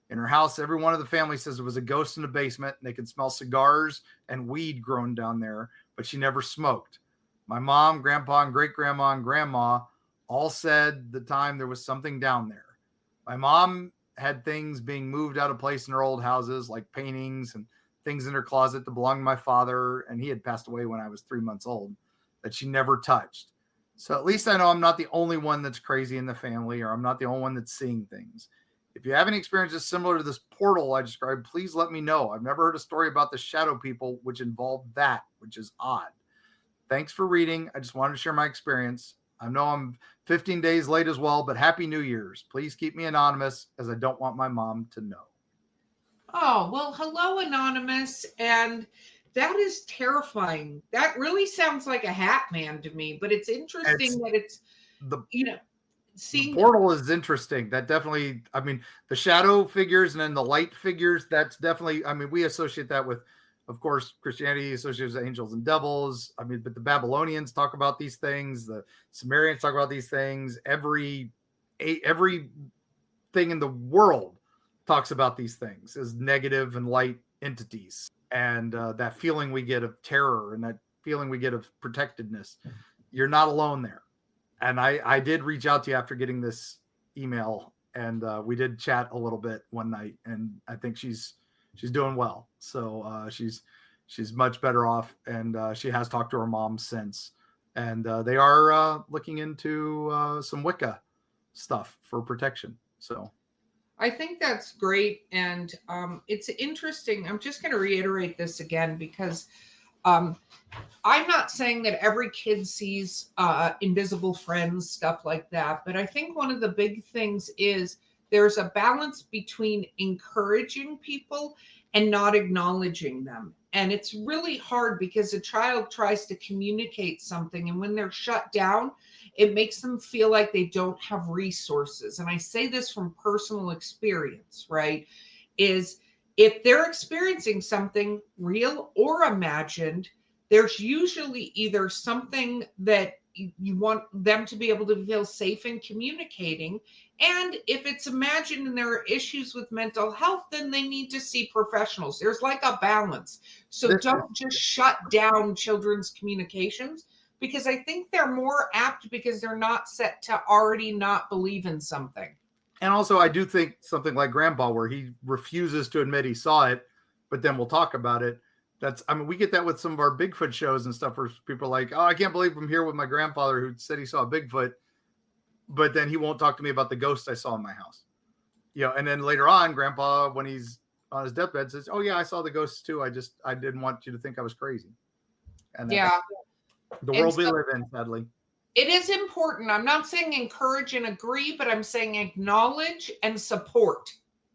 In her house, every one of the family says it was a ghost in the basement and they could smell cigars and weed growing down there, but she never smoked. My mom, grandpa, and great grandma and grandma all said the time there was something down there. My mom had things being moved out of place in her old houses, like paintings and things in her closet that belonged to my father, and he had passed away when I was 3 months old, that she never touched. So at least I know I'm not the only one that's crazy in the family, or I'm not the only one that's seeing things. If you have any experiences similar to this portal I described, please let me know. I've never heard a story about the shadow people, which involved that, which is odd. Thanks for reading. I just wanted to share my experience. I know I'm 15 days late as well, but Happy New Year's. Please keep me anonymous as I don't want my mom to know. Oh, well, hello, Anonymous. And that is terrifying. That really sounds like a hat man to me, but it's interesting that it's, seeing the portal is interesting. That definitely, I mean, the shadow figures and then the light figures, that's definitely, I mean, we associate that with, of course, Christianity associates with angels and devils. I mean, but the Babylonians talk about these things. The Sumerians talk about these things. Every thing in the world talks about these things as negative and light entities. And that feeling we get of terror and that feeling we get of protectedness. You're not alone there. And I did reach out to you after getting this email, and we did chat a little bit one night, and I think she's doing well. So she's much better off, and she has talked to her mom since, and they are looking into some Wicca stuff for protection. So I think that's great. And it's interesting. I'm just going to reiterate this again because I'm not saying that every kid sees invisible friends, stuff like that. But I think one of the big things is there's a balance between encouraging people and not acknowledging them. And it's really hard because a child tries to communicate something, and when they're shut down, it makes them feel like they don't have resources. And I say this from personal experience, right? Is if they're experiencing something real or imagined, there's usually either something that you want them to be able to feel safe in communicating. And if it's imagined and there are issues with mental health, then they need to see professionals. There's like a balance. So don't just shut down children's communications, because I think they're more apt because they're not set to already not believe in something. And also, I do think something like Grandpa, where he refuses to admit he saw it, but then we'll talk about it. I mean, we get that with some of our Bigfoot shows and stuff where people are like, oh, I can't believe I'm here with my grandfather who said he saw a Bigfoot, but then he won't talk to me about the ghost I saw in my house. And then later on, Grandpa, when he's on his deathbed, says, oh, yeah, I saw the ghosts too. I didn't want you to think I was crazy. And yeah. The world we live in, sadly. It is important. I'm not saying encourage and agree, but I'm saying acknowledge and support.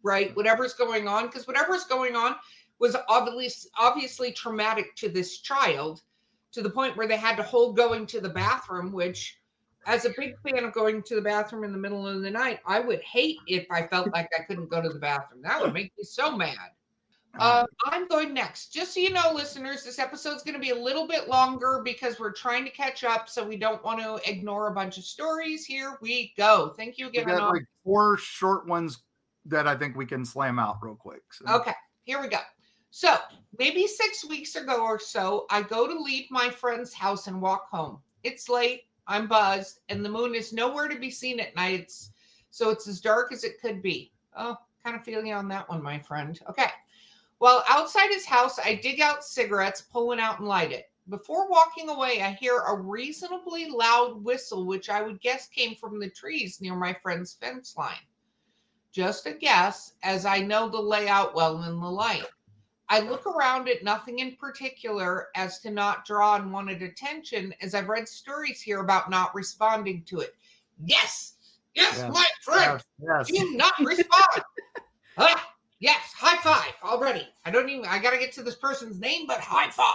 right? Whatever's going on, because whatever's going on was obviously traumatic to this child, to the point where they had to hold going to the bathroom, which, as a big fan of going to the bathroom in the middle of the night, I would hate if I felt like I couldn't go to the bathroom. That would make me so mad. I'm going next. Just so you know, listeners, this episode's going to be a little bit longer because we're trying to catch up, so we don't want to ignore a bunch of stories. Here we go. Thank you again. We got like 4 short ones that I think we can slam out real quick. So. Okay, here we go. So maybe 6 weeks ago or so, I go to leave my friend's house and walk home. It's late, I'm buzzed, and the moon is nowhere to be seen at night. So it's as dark as it could be. Oh, kind of feel you on that one, my friend. Okay. Well, outside his house, I dig out cigarettes, pull one out and light it. Before walking away, I hear a reasonably loud whistle, which I would guess came from the trees near my friend's fence line. Just a guess, as I know the layout well in the light. I look around at nothing in particular as to not draw unwanted attention, as I've read stories here about not responding to it. Yes, my friend, yes. do not respond. Yes, high five already. I got to get to this person's name, but high five.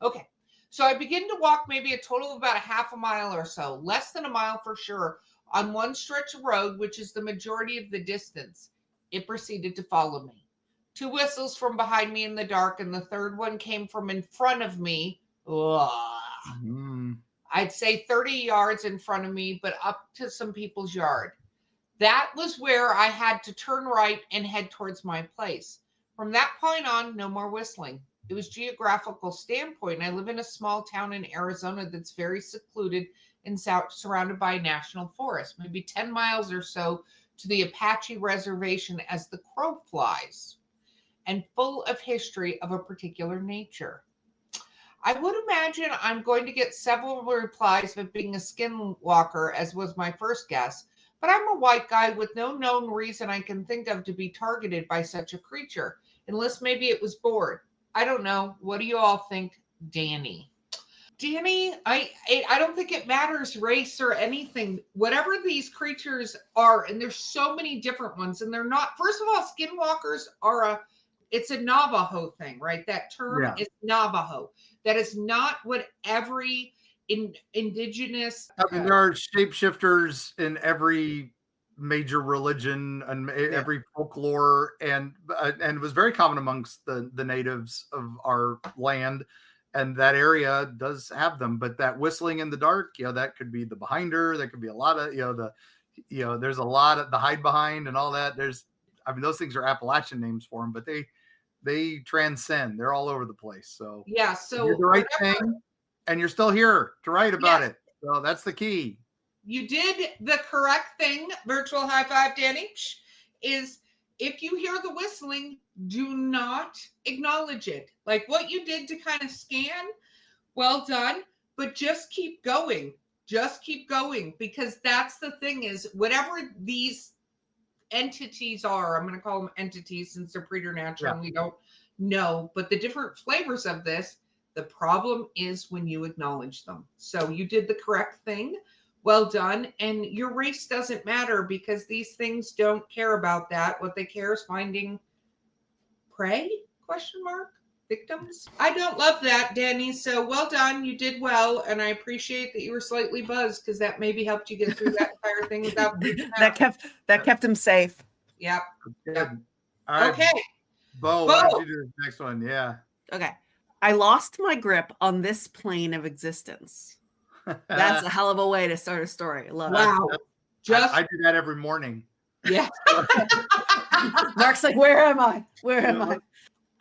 Okay, so I begin to walk maybe a total of about a half a mile or so, less than a mile for sure, on one stretch of road, which is the majority of the distance. It proceeded to follow me. 2 whistles from behind me in the dark, and the third one came from in front of me. I'd say 30 yards in front of me, but up to some people's yard. That was where I had to turn right and head towards my place. From that point on, no more whistling. It was geographical standpoint. I live in a small town in Arizona that's very secluded and surrounded by a national forest, maybe 10 miles or so to the Apache reservation as the crow flies, and full of history of a particular nature. I would imagine I'm going to get several replies of being a skinwalker, as was my first guess, but I'm a white guy with no known reason I can think of to be targeted by such a creature, unless maybe it was bored. I don't know. What do you all think, Danny? Danny, I don't think it matters race or anything. Whatever these creatures are, and there's so many different ones, and they're not. First of all, skinwalkers are it's a Navajo thing, right? That term is Navajo. That is not what every indigenous. I mean, there are shapeshifters in every major religion and every folklore, and it was very common amongst the natives of our land, and that area does have them. But that whistling in the dark, that could be the behinder. There could be a lot of there's a lot of the hide behind and all that. Those things are Appalachian names for them, but they transcend. They're all over the place. So so you did the right thing, and you're still here to write about it. So that's the key. You did the correct thing. Virtual high five, Danny. Is if you hear the whistling, do not acknowledge it. Like what you did to kind of scan, well done. But just keep going. Just keep going, because that's the thing is whatever these entities are, I'm going to call them entities since they're preternatural and we don't know, but the different flavors of this, the problem is when you acknowledge them. So you did the correct thing. Well done. And your race doesn't matter, because these things don't care about that. What they care is finding prey? ? Victims? I don't love that, Danny. So well done. You did well. And I appreciate that you were slightly buzzed, because that maybe helped you get through that entire thing without that kept him safe. Yep. All right. Okay. Bo, why don't you do the next one? Yeah. Okay. I lost my grip on this plane of existence. That's a hell of a way to start a story. I love it. I do that every morning. Yeah. Mark's like, where am I? Where am I?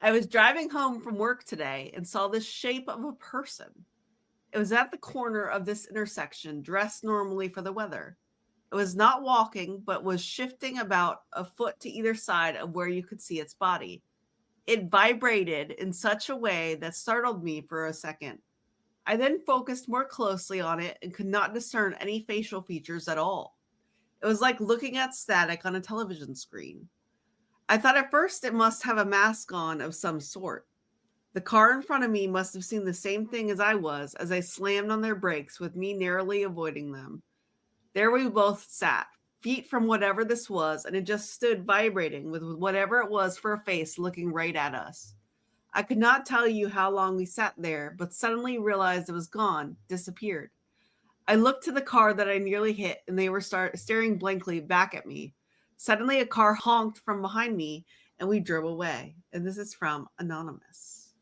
I was driving home from work today and saw the shape of a person. It was at the corner of this intersection, dressed normally for the weather. It was not walking, but was shifting about a foot to either side of where you could see its body. It vibrated in such a way that startled me for a second. I then focused more closely on it and could not discern any facial features at all. It was like looking at static on a television screen. I thought at first it must have a mask on of some sort. The car in front of me must have seen the same thing as I was, as I slammed on their brakes with me narrowly avoiding them. There we both sat, feet from whatever this was, and it just stood vibrating with whatever it was for a face looking right at us. I could not tell you how long we sat there, but suddenly realized it was gone, disappeared. I looked to the car that I nearly hit, and they were staring blankly back at me. Suddenly, a car honked from behind me, and we drove away. And this is from Anonymous.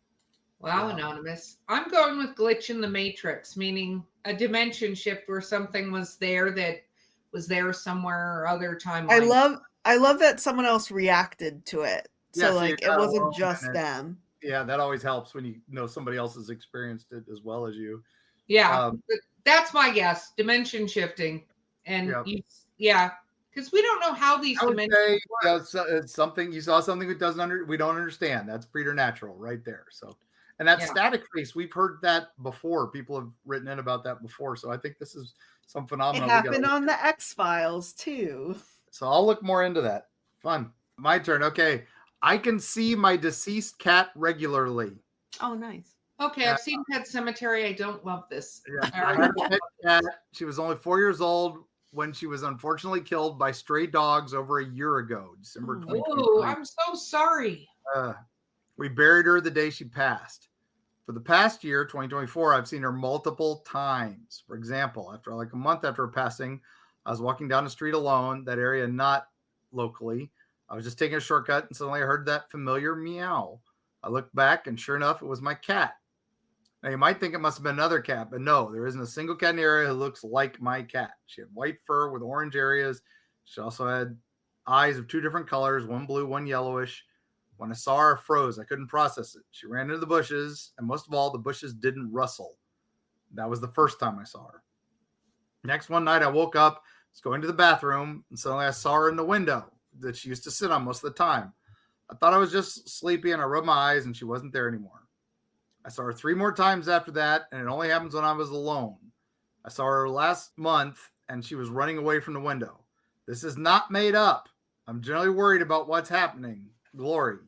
Wow, Anonymous. I'm going with glitch in the matrix, meaning a dimension shift where something was there that was there somewhere or other timeline. I love that someone else reacted to it. Yeah, So like it wasn't just it. them. Yeah, that always helps when you know somebody else has experienced it as well as you. Yeah, that's my guess. Dimension shifting, and because we don't know how these dimensions work. It's something you saw something that we don't understand. That's preternatural right there. So, and that static face, we've heard that before. People have written in about that before. So I think this is some phenomenon. It happened on the X-Files too. So I'll look more into that. Fun. My turn. Okay. I can see my deceased cat regularly. Oh, nice. Okay, I've seen Pet Cemetery. I don't love this. Yeah, I had a pet cat. She was only 4 years old when she was unfortunately killed by stray dogs over a year ago, December 2023. Oh, I'm so sorry. We buried her the day she passed. For the past year, 2024, I've seen her multiple times. For example, after like a month after her passing, I was walking down the street alone, that area not locally. I was just taking a shortcut and suddenly I heard that familiar meow. I looked back and sure enough, it was my cat. Now you might think it must have been another cat, but no, there isn't a single cat in the area who looks like my cat. She had white fur with orange areas. She also had eyes of two different colors, one blue, one yellowish. When I saw her, I froze. I couldn't process it. She ran into the bushes, and most of all, the bushes didn't rustle. That was the first time I saw her. Next one night, I woke up, was going to the bathroom, and suddenly I saw her in the window that she used to sit on most of the time. I thought I was just sleepy, and I rubbed my eyes, and she wasn't there anymore. I saw her 3 more times after that, and it only happens when I was alone. I saw her last month, and she was running away from the window. This is not made up. I'm generally worried about what's happening. Glory.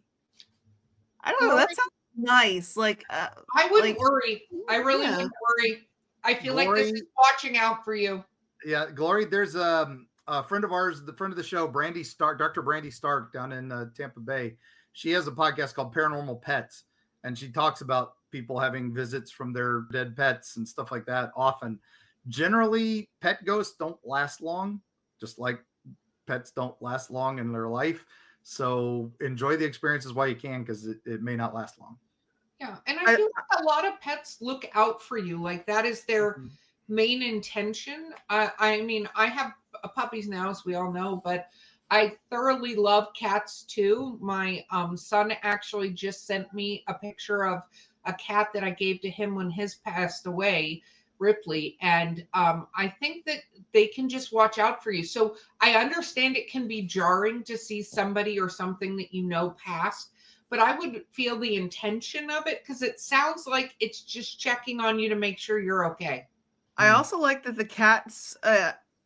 I don't know. That sounds nice. Like I wouldn't worry. I really wouldn't worry. I feel like this is watching out for you. Yeah, Glory. There's a friend of ours, the friend of the show, Brandy Stark, Dr. Brandy Stark, down in Tampa Bay. She has a podcast called Paranormal Pets, and she talks about people having visits from their dead pets and stuff like that. Often, generally, pet ghosts don't last long, just like pets don't last long in their life. So enjoy the experiences while you can, because it may not last long. Yeah, and I feel like a lot of pets look out for you. Like that is their main intention. I mean, I have puppies now, as we all know, but I thoroughly love cats too. My son actually just sent me a picture of a cat that I gave to him when his passed away, Ripley. And I think that they can just watch out for you. So I understand it can be jarring to see somebody or something that you know passed, but I would feel the intention of it because it sounds like it's just checking on you to make sure you're okay. I also like that the cat's,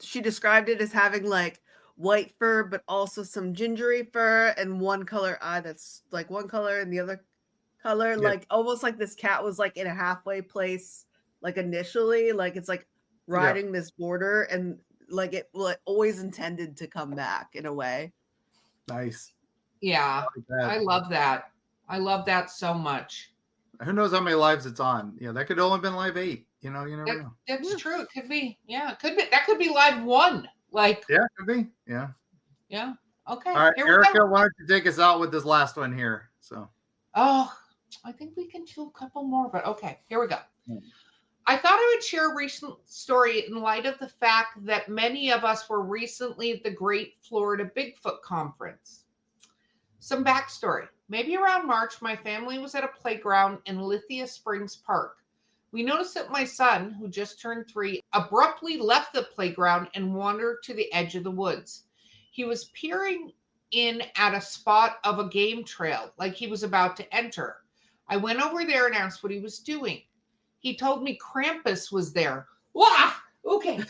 she described it as having like white fur, but also some gingery fur and one color eye that's like one color and the other color, like almost like this cat was like in a halfway place, like initially, like it's like riding this border, and like it always intended to come back in a way. Nice. Yeah, I love that. I love that so much. Who knows how many lives it's on? Yeah, that could only have been live 8. You know, you never know. That's true. It could be. Yeah, it could be. That could be live 1. Like. Yeah, it could be. Yeah. Yeah. Okay. All right, Erica, why don't you take us out with this last one here? So. Oh, I think we can do a couple more, but okay, here we go. I thought I would share a recent story in light of the fact that many of us were recently at the Great Florida Bigfoot Conference. Some backstory. Maybe around March, my family was at a playground in Lithia Springs Park. We noticed that my son, who just turned 3, abruptly left the playground and wandered to the edge of the woods. He was peering in at a spot of a game trail, like he was about to enter. I went over there and asked what he was doing. He told me Krampus was there. Wow. Okay.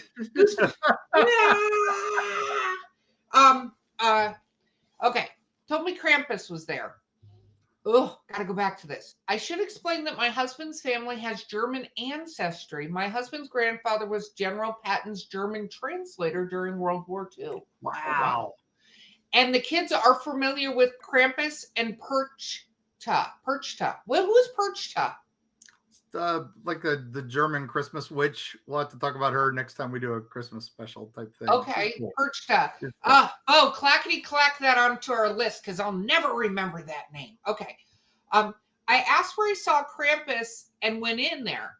Okay. Told me Krampus was there. Oh, gotta go back to this. I should explain that my husband's family has German ancestry. My husband's grandfather was General Patton's German translator during World War II. Oh, Wow. And the kids are familiar with Krampus and Perchta. Perchta. Well, who's Perchta? Like the German Christmas witch. We'll have to talk about her next time we do a Christmas special type thing. Okay, Cool. Perchta. Clackety clack that onto our list because I'll never remember that name. Okay. I asked where he saw Krampus and went in there.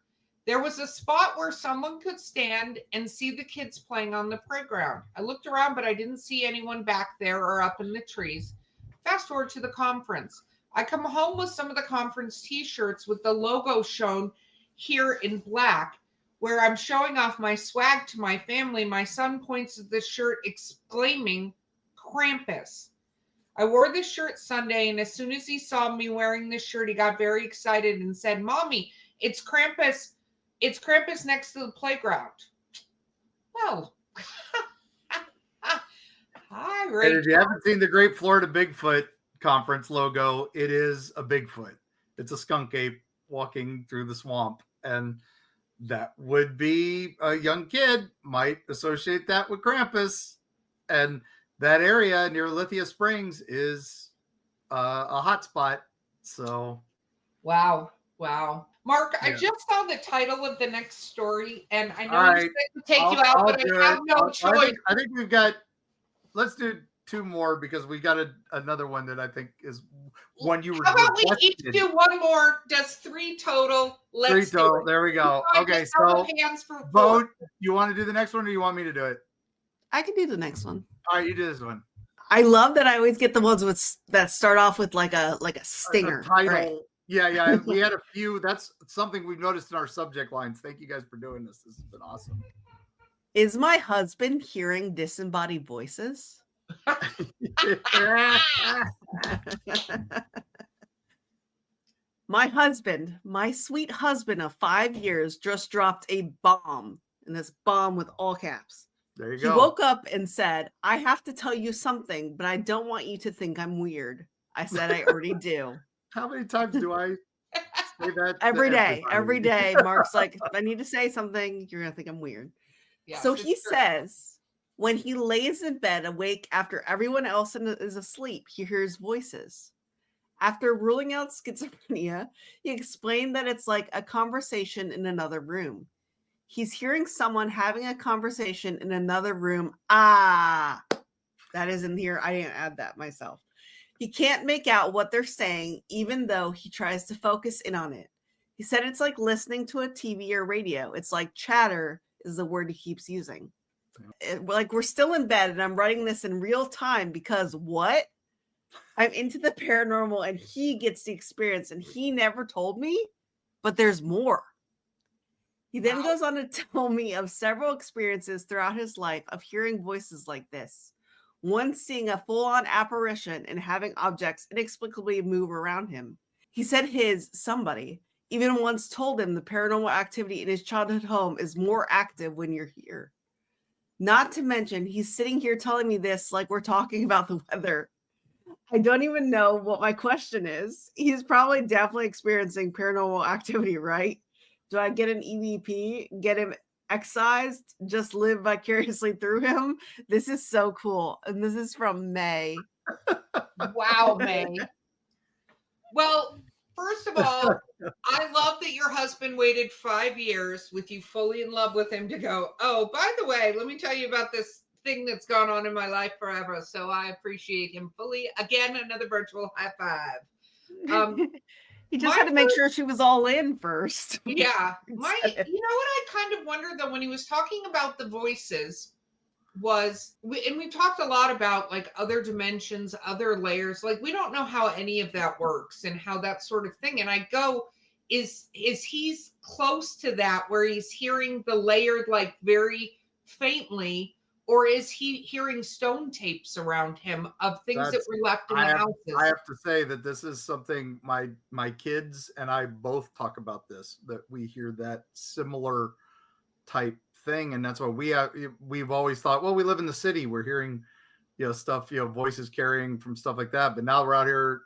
There was a spot where someone could stand and see the kids playing on the playground. I looked around, but I didn't see anyone back there or up in the trees. Fast forward to the conference. I come home with some of the conference t-shirts with the logo shown here in black, where I'm showing off my swag to my family. My son points at the shirt exclaiming, Krampus. I wore this shirt Sunday, and as soon as he saw me wearing this shirt, he got very excited and said, Mommy, it's Krampus. It's Krampus next to the playground. Well, hi, Rachel. And if you haven't seen the Great Florida Bigfoot Conference logo, it is a Bigfoot. It's a skunk ape walking through the swamp. And that would be a young kid might associate that with Krampus. And that area near Lithia Springs is a hot spot. So, wow. Mark, I just saw the title of the next story, and I know I'm supposed to take you out, but I have no choice. I think we've got, let's do two more because we got another one that I think is one you were. How about we each do one more? Does 3 total? Let's 3 total. There we go. Okay, so vote. You want to do the next one, or you want me to do it? I can do the next one. All right, you do this one. I love that I always get the ones that start off with like a stinger. Title. Right. Yeah. We had a few. That's something we've noticed in our subject lines. Thank you guys for doing this. This has been awesome. Is my husband hearing disembodied voices? My sweet husband of 5 years, just dropped a bomb, and this bomb with all caps. There you go. He woke up and said, I have to tell you something, but I don't want you to think I'm weird. I said, I already do. How many times do I say that? Every day. Mark's like, if I need to say something, you're going to think I'm weird. Yeah, so he says, when he lays in bed awake after everyone else is asleep, he hears voices. After ruling out schizophrenia, he explained that it's like a conversation in another room. He's hearing someone having a conversation in another room. That is in here. I didn't add that myself. He can't make out what they're saying, even though he tries to focus in on it. He said it's like listening to a TV or radio. It's like chatter is the word he keeps using. Like we're still in bed and I'm writing this in real time because what? I'm into the paranormal and he gets the experience and he never told me, but there's more. He then goes on to tell me of several experiences throughout his life of hearing voices like this. One seeing a full-on apparition and having objects inexplicably move around him. He said somebody even once told him the paranormal activity in his childhood home is more active when you're here. Not to mention, he's sitting here telling me this like we're talking about the weather. I don't even know what my question is. He's probably definitely experiencing paranormal activity, right? Do I get an EVP, get him excised, just live vicariously through him? This is so cool. And this is from May. Wow, May. Well, first of all, I love that your husband waited 5 years with you fully in love with him to go, oh, by the way, let me tell you about this thing that's gone on in my life forever. So I appreciate him fully. Again, another virtual high five. He just had to make sure she was all in first. Yeah. You know what I kind of wonder though, when he was talking about the voices and we talked a lot about like other dimensions, other layers, like we don't know how any of that works and how that sort of thing. And I go, is he's close to that where he's hearing the layered like very faintly, or is he hearing stone tapes around him of things that were left in the houses? I have to say that this is something my kids and I both talk about this, that we hear that similar type thing. And that's why we've always thought, well, we live in the city. We're hearing, stuff, voices carrying from stuff like that. But now we're out here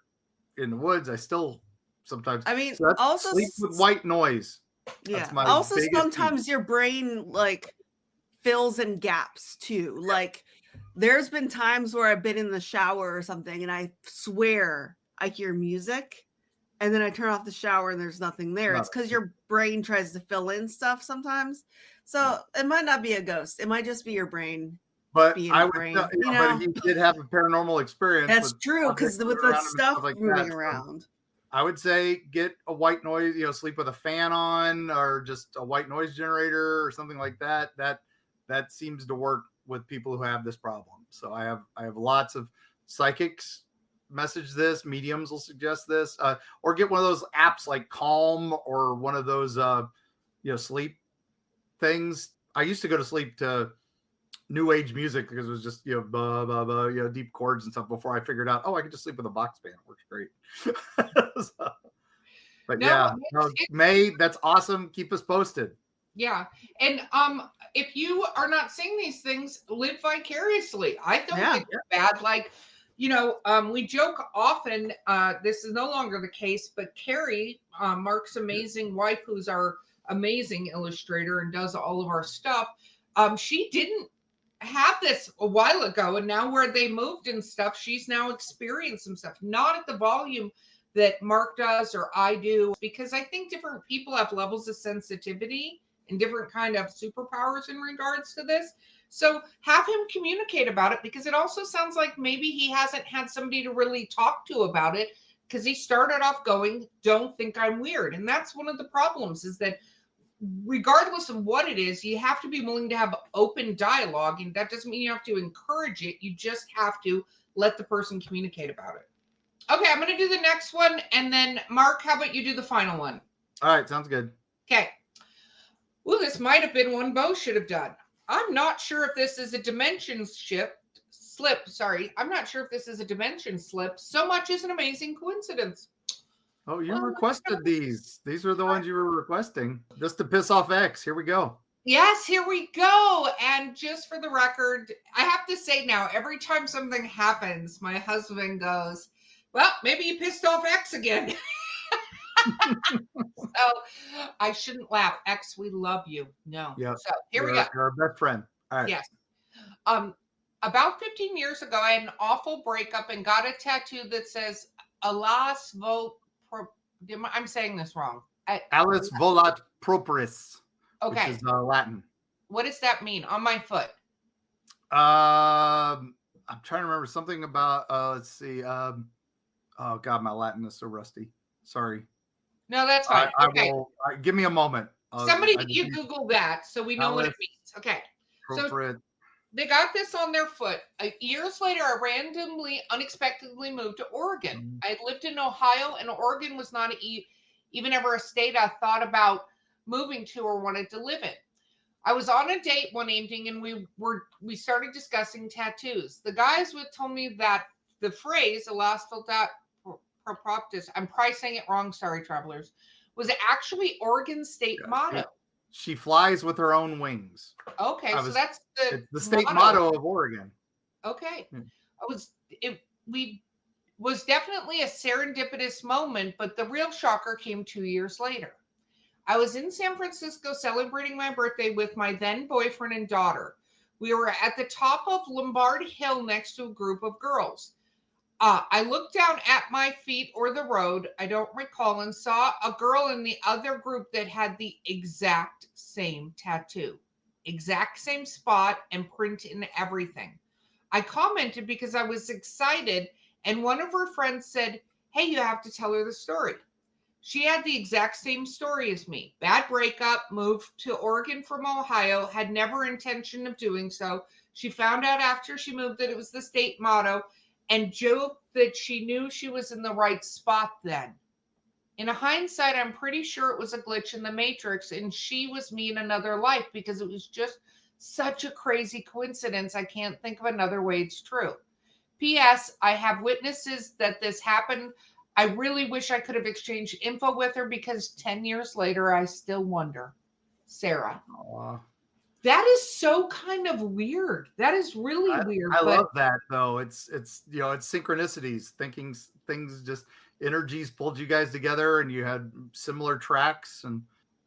in the woods, I still sometimes. I mean, So that's also sleep with white noise. Yeah. That's my Also, biggest sometimes your brain like fills in gaps too. Like, there's been times where I've been in the shower or something, and I swear I hear music, and then I turn off the shower and there's nothing there. It's because your brain tries to fill in stuff sometimes. So it might not be a ghost. It might just be your brain. But being I a would, brain, tell, you but know? he did have a paranormal experience. That's true, because with the stuff like moving that. around. I would say get a white noise, sleep with a fan on, or just a white noise generator or something like that. That seems to work with people who have this problem. So I have lots of psychics message this, mediums will suggest this, or get one of those apps like Calm or one of those sleep things. I used to go to sleep to new age music because it was just blah blah blah, deep chords and stuff before I figured out, I could just sleep with a box band. It works great. So, but May, that's awesome. Keep us posted. Yeah. And if you are not seeing these things, live vicariously. I don't think it's bad. Like, we joke often, this is no longer the case, but Carrie, Mark's amazing wife, who's our amazing illustrator and does all of our stuff, she didn't have this a while ago, and now where they moved and stuff, she's now experienced some stuff, not at the volume that Mark does or I do, because I think different people have levels of sensitivity and different kind of superpowers in regards to this. So have him communicate about it, because it also sounds like maybe he hasn't had somebody to really talk to about it, because he started off going, don't think I'm weird. And that's one of the problems, is that regardless of what it is, you have to be willing to have open dialogue. And that doesn't mean you have to encourage it. You just have to let the person communicate about it. Okay, I'm going to do the next one. And then Mark, how about you do the final one? All right, sounds good. Okay. Well, this might have been one Bo should have done. I'm not sure if this is a dimension slip. Sorry. I'm not sure if this is a dimension slip. So much is an amazing coincidence. Oh, you requested these. These are the ones you were requesting. Just to piss off X. Here we go. Yes, here we go. And just for the record, I have to say now, every time something happens, my husband goes, well, maybe you pissed off X again. So I shouldn't laugh. X, we love you. No. Yeah. So here we go. You're our best friend. All right. Yes. About 15 years ago, I had an awful breakup and got a tattoo that says Alas I'm saying this wrong. Alice volat properis. Okay. Which is Latin. What does that mean? On my foot. I'm trying to remember something about let's see. Oh God, my Latin is so rusty. Sorry. No, that's fine. Okay. Give me a moment. You Google that so we know what it means. Okay. So they got this on their foot. Years later, I randomly, unexpectedly moved to Oregon. I had lived in Ohio, and Oregon was not even ever a state I thought about moving to or wanted to live in. I was on a date one evening, and we started discussing tattoos. The guys would tell me that the phrase "elastildat proproptis," I'm probably saying it wrong, sorry, travelers, was actually Oregon's state motto. She flies with her own wings. Okay, so that's the state motto of Oregon. Okay. It was definitely a serendipitous moment, but the real shocker came 2 years later. I was in San Francisco celebrating my birthday with my then boyfriend and daughter. We were at the top of Lombard Hill next to a group of girls. I looked down at my feet or the road, I don't recall, and saw a girl in the other group that had the exact same tattoo, exact same spot and print and everything. I commented because I was excited, and one of her friends said, hey, you have to tell her the story. She had the exact same story as me. Bad breakup, moved to Oregon from Ohio, had never intention of doing so. She found out after she moved that it was the state motto, and joked that she knew she was in the right spot then. In hindsight, I'm pretty sure it was a glitch in the matrix, and she was me in another life, because it was just such a crazy coincidence. I can't think of another way it's true. P.S. I have witnesses that this happened. I really wish I could have exchanged info with her, because 10 years later, I still wonder. Sarah. Aww. That is so kind of weird. That is really weird. I love that though. It's synchronicities, thinking things just, energies pulled you guys together and you had similar tracks. And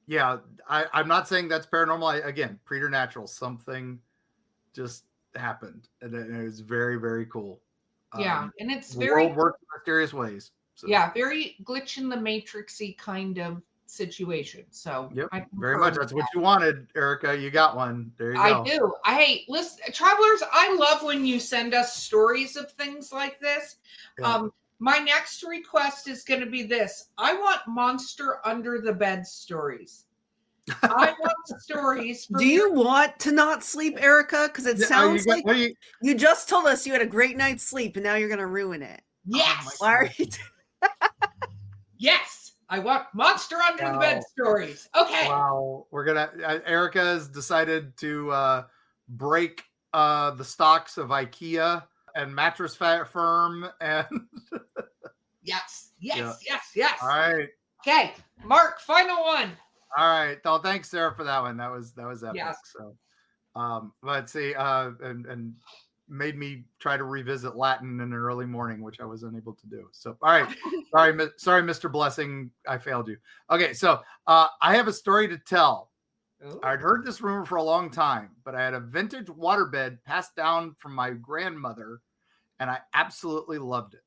yeah, I'm not saying that's paranormal. Again, preternatural, something just happened, and it was very, very cool. Yeah, and it's the very world works in mysterious ways. So. Yeah, very glitch in the matrixy kind of situation. So yep, very much. That's what you wanted, Erica. You got one. There you go. I do. Listen, travelers, I love when you send us stories of things like this. Yeah. My next request is going to be this. I want monster under the bed stories. I want stories. Do you want to not sleep, Erica? Because it sounds like you just told us you had a great night's sleep and now you're going to ruin it. Yes. Why are you Yes. I want monster under the bed stories. Okay. Wow. We're going to, Erica has decided to break the stocks of IKEA and Mattress Firm and yes. Yes. All right. Okay. Mark, final one. All right. Oh, thanks, Sarah, for that one. That was epic. Yes. So, let's see, and made me try to revisit Latin in an early morning, which I was unable to do. So, all right. Sorry, Mr. Blessing. I failed you. Okay. So, I have a story to tell. Ooh. I'd heard this rumor for a long time, but I had a vintage waterbed passed down from my grandmother, and I absolutely loved it.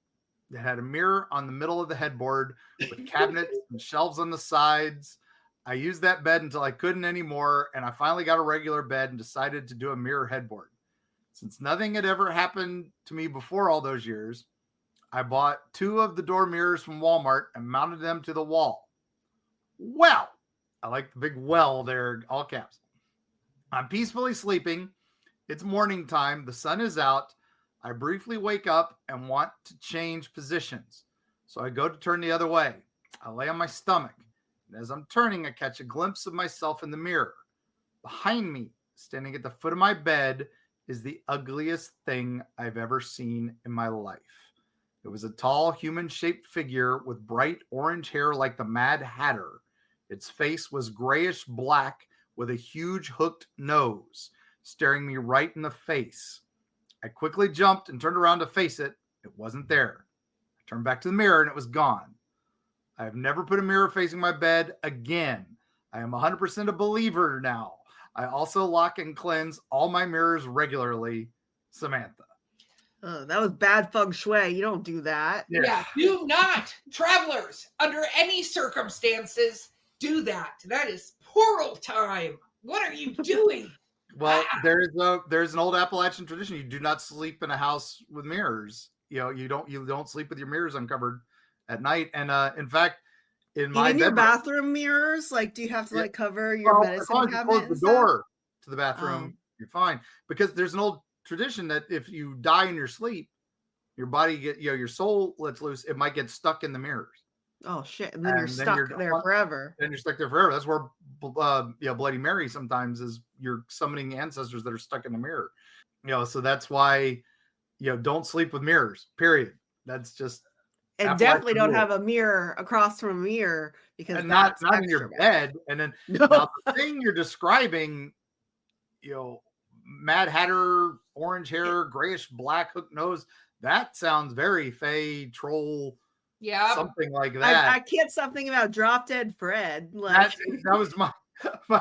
It had a mirror on the middle of the headboard with cabinets and shelves on the sides. I used that bed until I couldn't anymore, and I finally got a regular bed and decided to do a mirror headboard. Since nothing had ever happened to me before all those years, I bought 2 of the door mirrors from Walmart and mounted them to the wall. Well, I like the big well there, all caps. I'm peacefully sleeping. It's morning time. The sun is out. I briefly wake up and want to change positions. So I go to turn the other way. I lay on my stomach. And as I'm turning, I catch a glimpse of myself in the mirror. Behind me, standing at the foot of my bed, is the ugliest thing I've ever seen in my life. It was a tall, human-shaped figure with bright orange hair like the Mad Hatter. Its face was grayish black with a huge hooked nose, staring me right in the face. I quickly jumped and turned around to face it. It wasn't there. I turned back to the mirror and it was gone. I have never put a mirror facing my bed again. I am 100% a believer now. I also lock and cleanse all my mirrors regularly. Samantha. Oh, that was bad feng shui. You don't do that. Yeah, do not, travelers, under any circumstances, do that. That is portal time. What are you doing? Well, there's an old Appalachian tradition. You do not sleep in a house with mirrors. You don't sleep with your mirrors uncovered at night. And in fact, in my your bathroom mirrors, like, do you have to cover your medicine cabinet? Close the door to the bathroom, you're fine. Because there's an old tradition that if you die in your sleep, your body your soul lets loose. It might get stuck in the mirrors. Oh shit! And then you're stuck there forever. And you're stuck there forever. That's where Bloody Mary sometimes is. You're summoning ancestors that are stuck in the mirror. So that's why don't sleep with mirrors. Period. That's just. And definitely don't have a mirror across from a mirror because not in your bed. And then now the thing you're describing, Mad Hatter, orange hair, grayish black hook nose. That sounds very Fey troll. Yeah, something like that. I can't stop thinking about Drop Dead Fred. That was my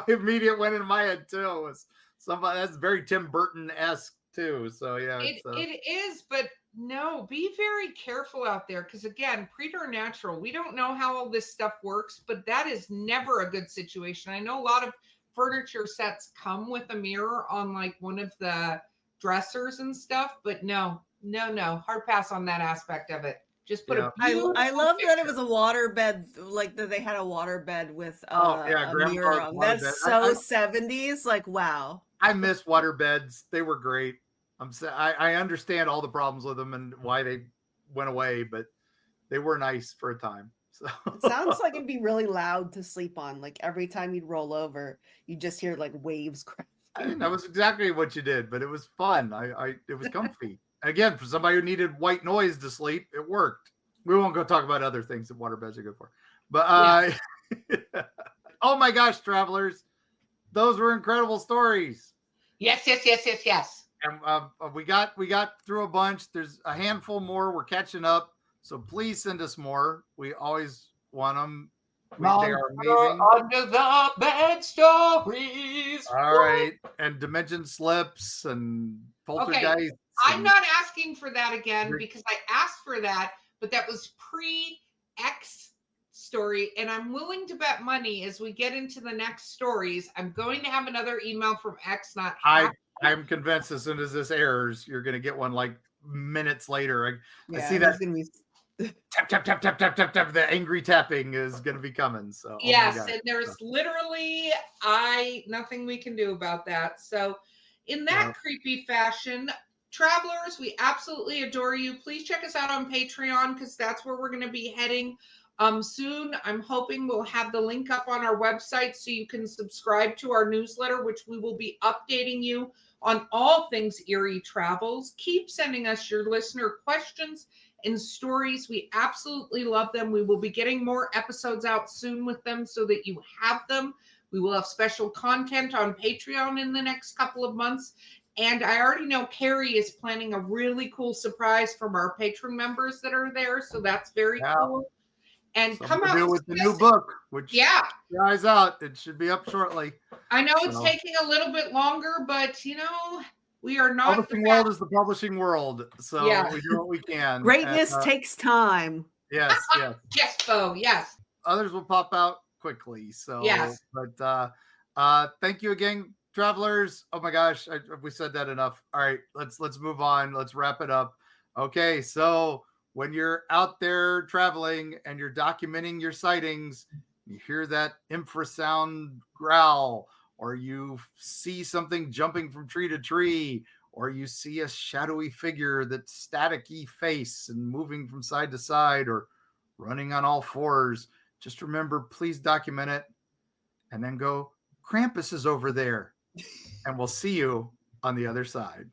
immediate went in my head too. Was somebody that's very Tim Burton-esque too. So yeah, it is, but no, be very careful out there because again, preternatural. We don't know how all this stuff works, but that is never a good situation. I know a lot of furniture sets come with a mirror on like one of the dressers and stuff, but no, hard pass on that aspect of it. Just put I love that it was a water bed, like that they had a water bed with a mirror on. That's so 70s. Like, wow. I miss water beds. They were great. I understand all the problems with them and why they went away, but they were nice for a time. So it sounds like it'd be really loud to sleep on. Like every time you'd roll over, you just hear like waves crash. That was exactly what you did, but it was fun. It was comfy. Again, for somebody who needed white noise to sleep, it worked. We won't go talk about other things that waterbeds are good for. But oh my gosh, travelers, those were incredible stories. Yes. And we got through a bunch. There's a handful more. We're catching up. So please send us more. We always want them. They Monster are amazing. Under the Bed stories. All right. And Dimension Slips and Poltergeist. I'm not asking for that again because I asked for that, but that was pre-X story. And I'm willing to bet money as we get into the next stories. I'm going to have another email from X. I'm convinced as soon as this airs, you're going to get one like minutes later. I see that. Tap, tap, tap, tap, tap, tap, tap. The angry tapping is going to be coming. So yes, and there's literally nothing we can do about that. So in that creepy fashion, travelers, we absolutely adore you. Please check us out on Patreon because that's where we're going to be heading soon. I'm hoping we'll have the link up on our website so you can subscribe to our newsletter, which we will be updating you on all things Eerie Travels. Keep sending us your listener questions and stories. We absolutely love them. We will be getting more episodes out soon with them so that you have them. We will have special content on Patreon in the next couple of months. And I already know Carrie is planning a really cool surprise from our patron members that are there. So that's very cool. And come out with the new book, which guys out. It should be up shortly. I know it's taking a little bit longer, but we are not. Publishing world is the publishing world, so we do what we can. Greatness takes time. Yes, yes, yes, Bo. Yes. Others will pop out quickly. So yes, but thank you again, travelers. Oh my gosh, we said that enough. All right, let's move on. Let's wrap it up. Okay, so when you're out there traveling and you're documenting your sightings, you hear that infrasound growl, or you see something jumping from tree to tree, or you see a shadowy figure that's staticky face and moving from side to side or running on all fours, just remember, please document it and then go, Krampus is over there. And we'll see you on the other side.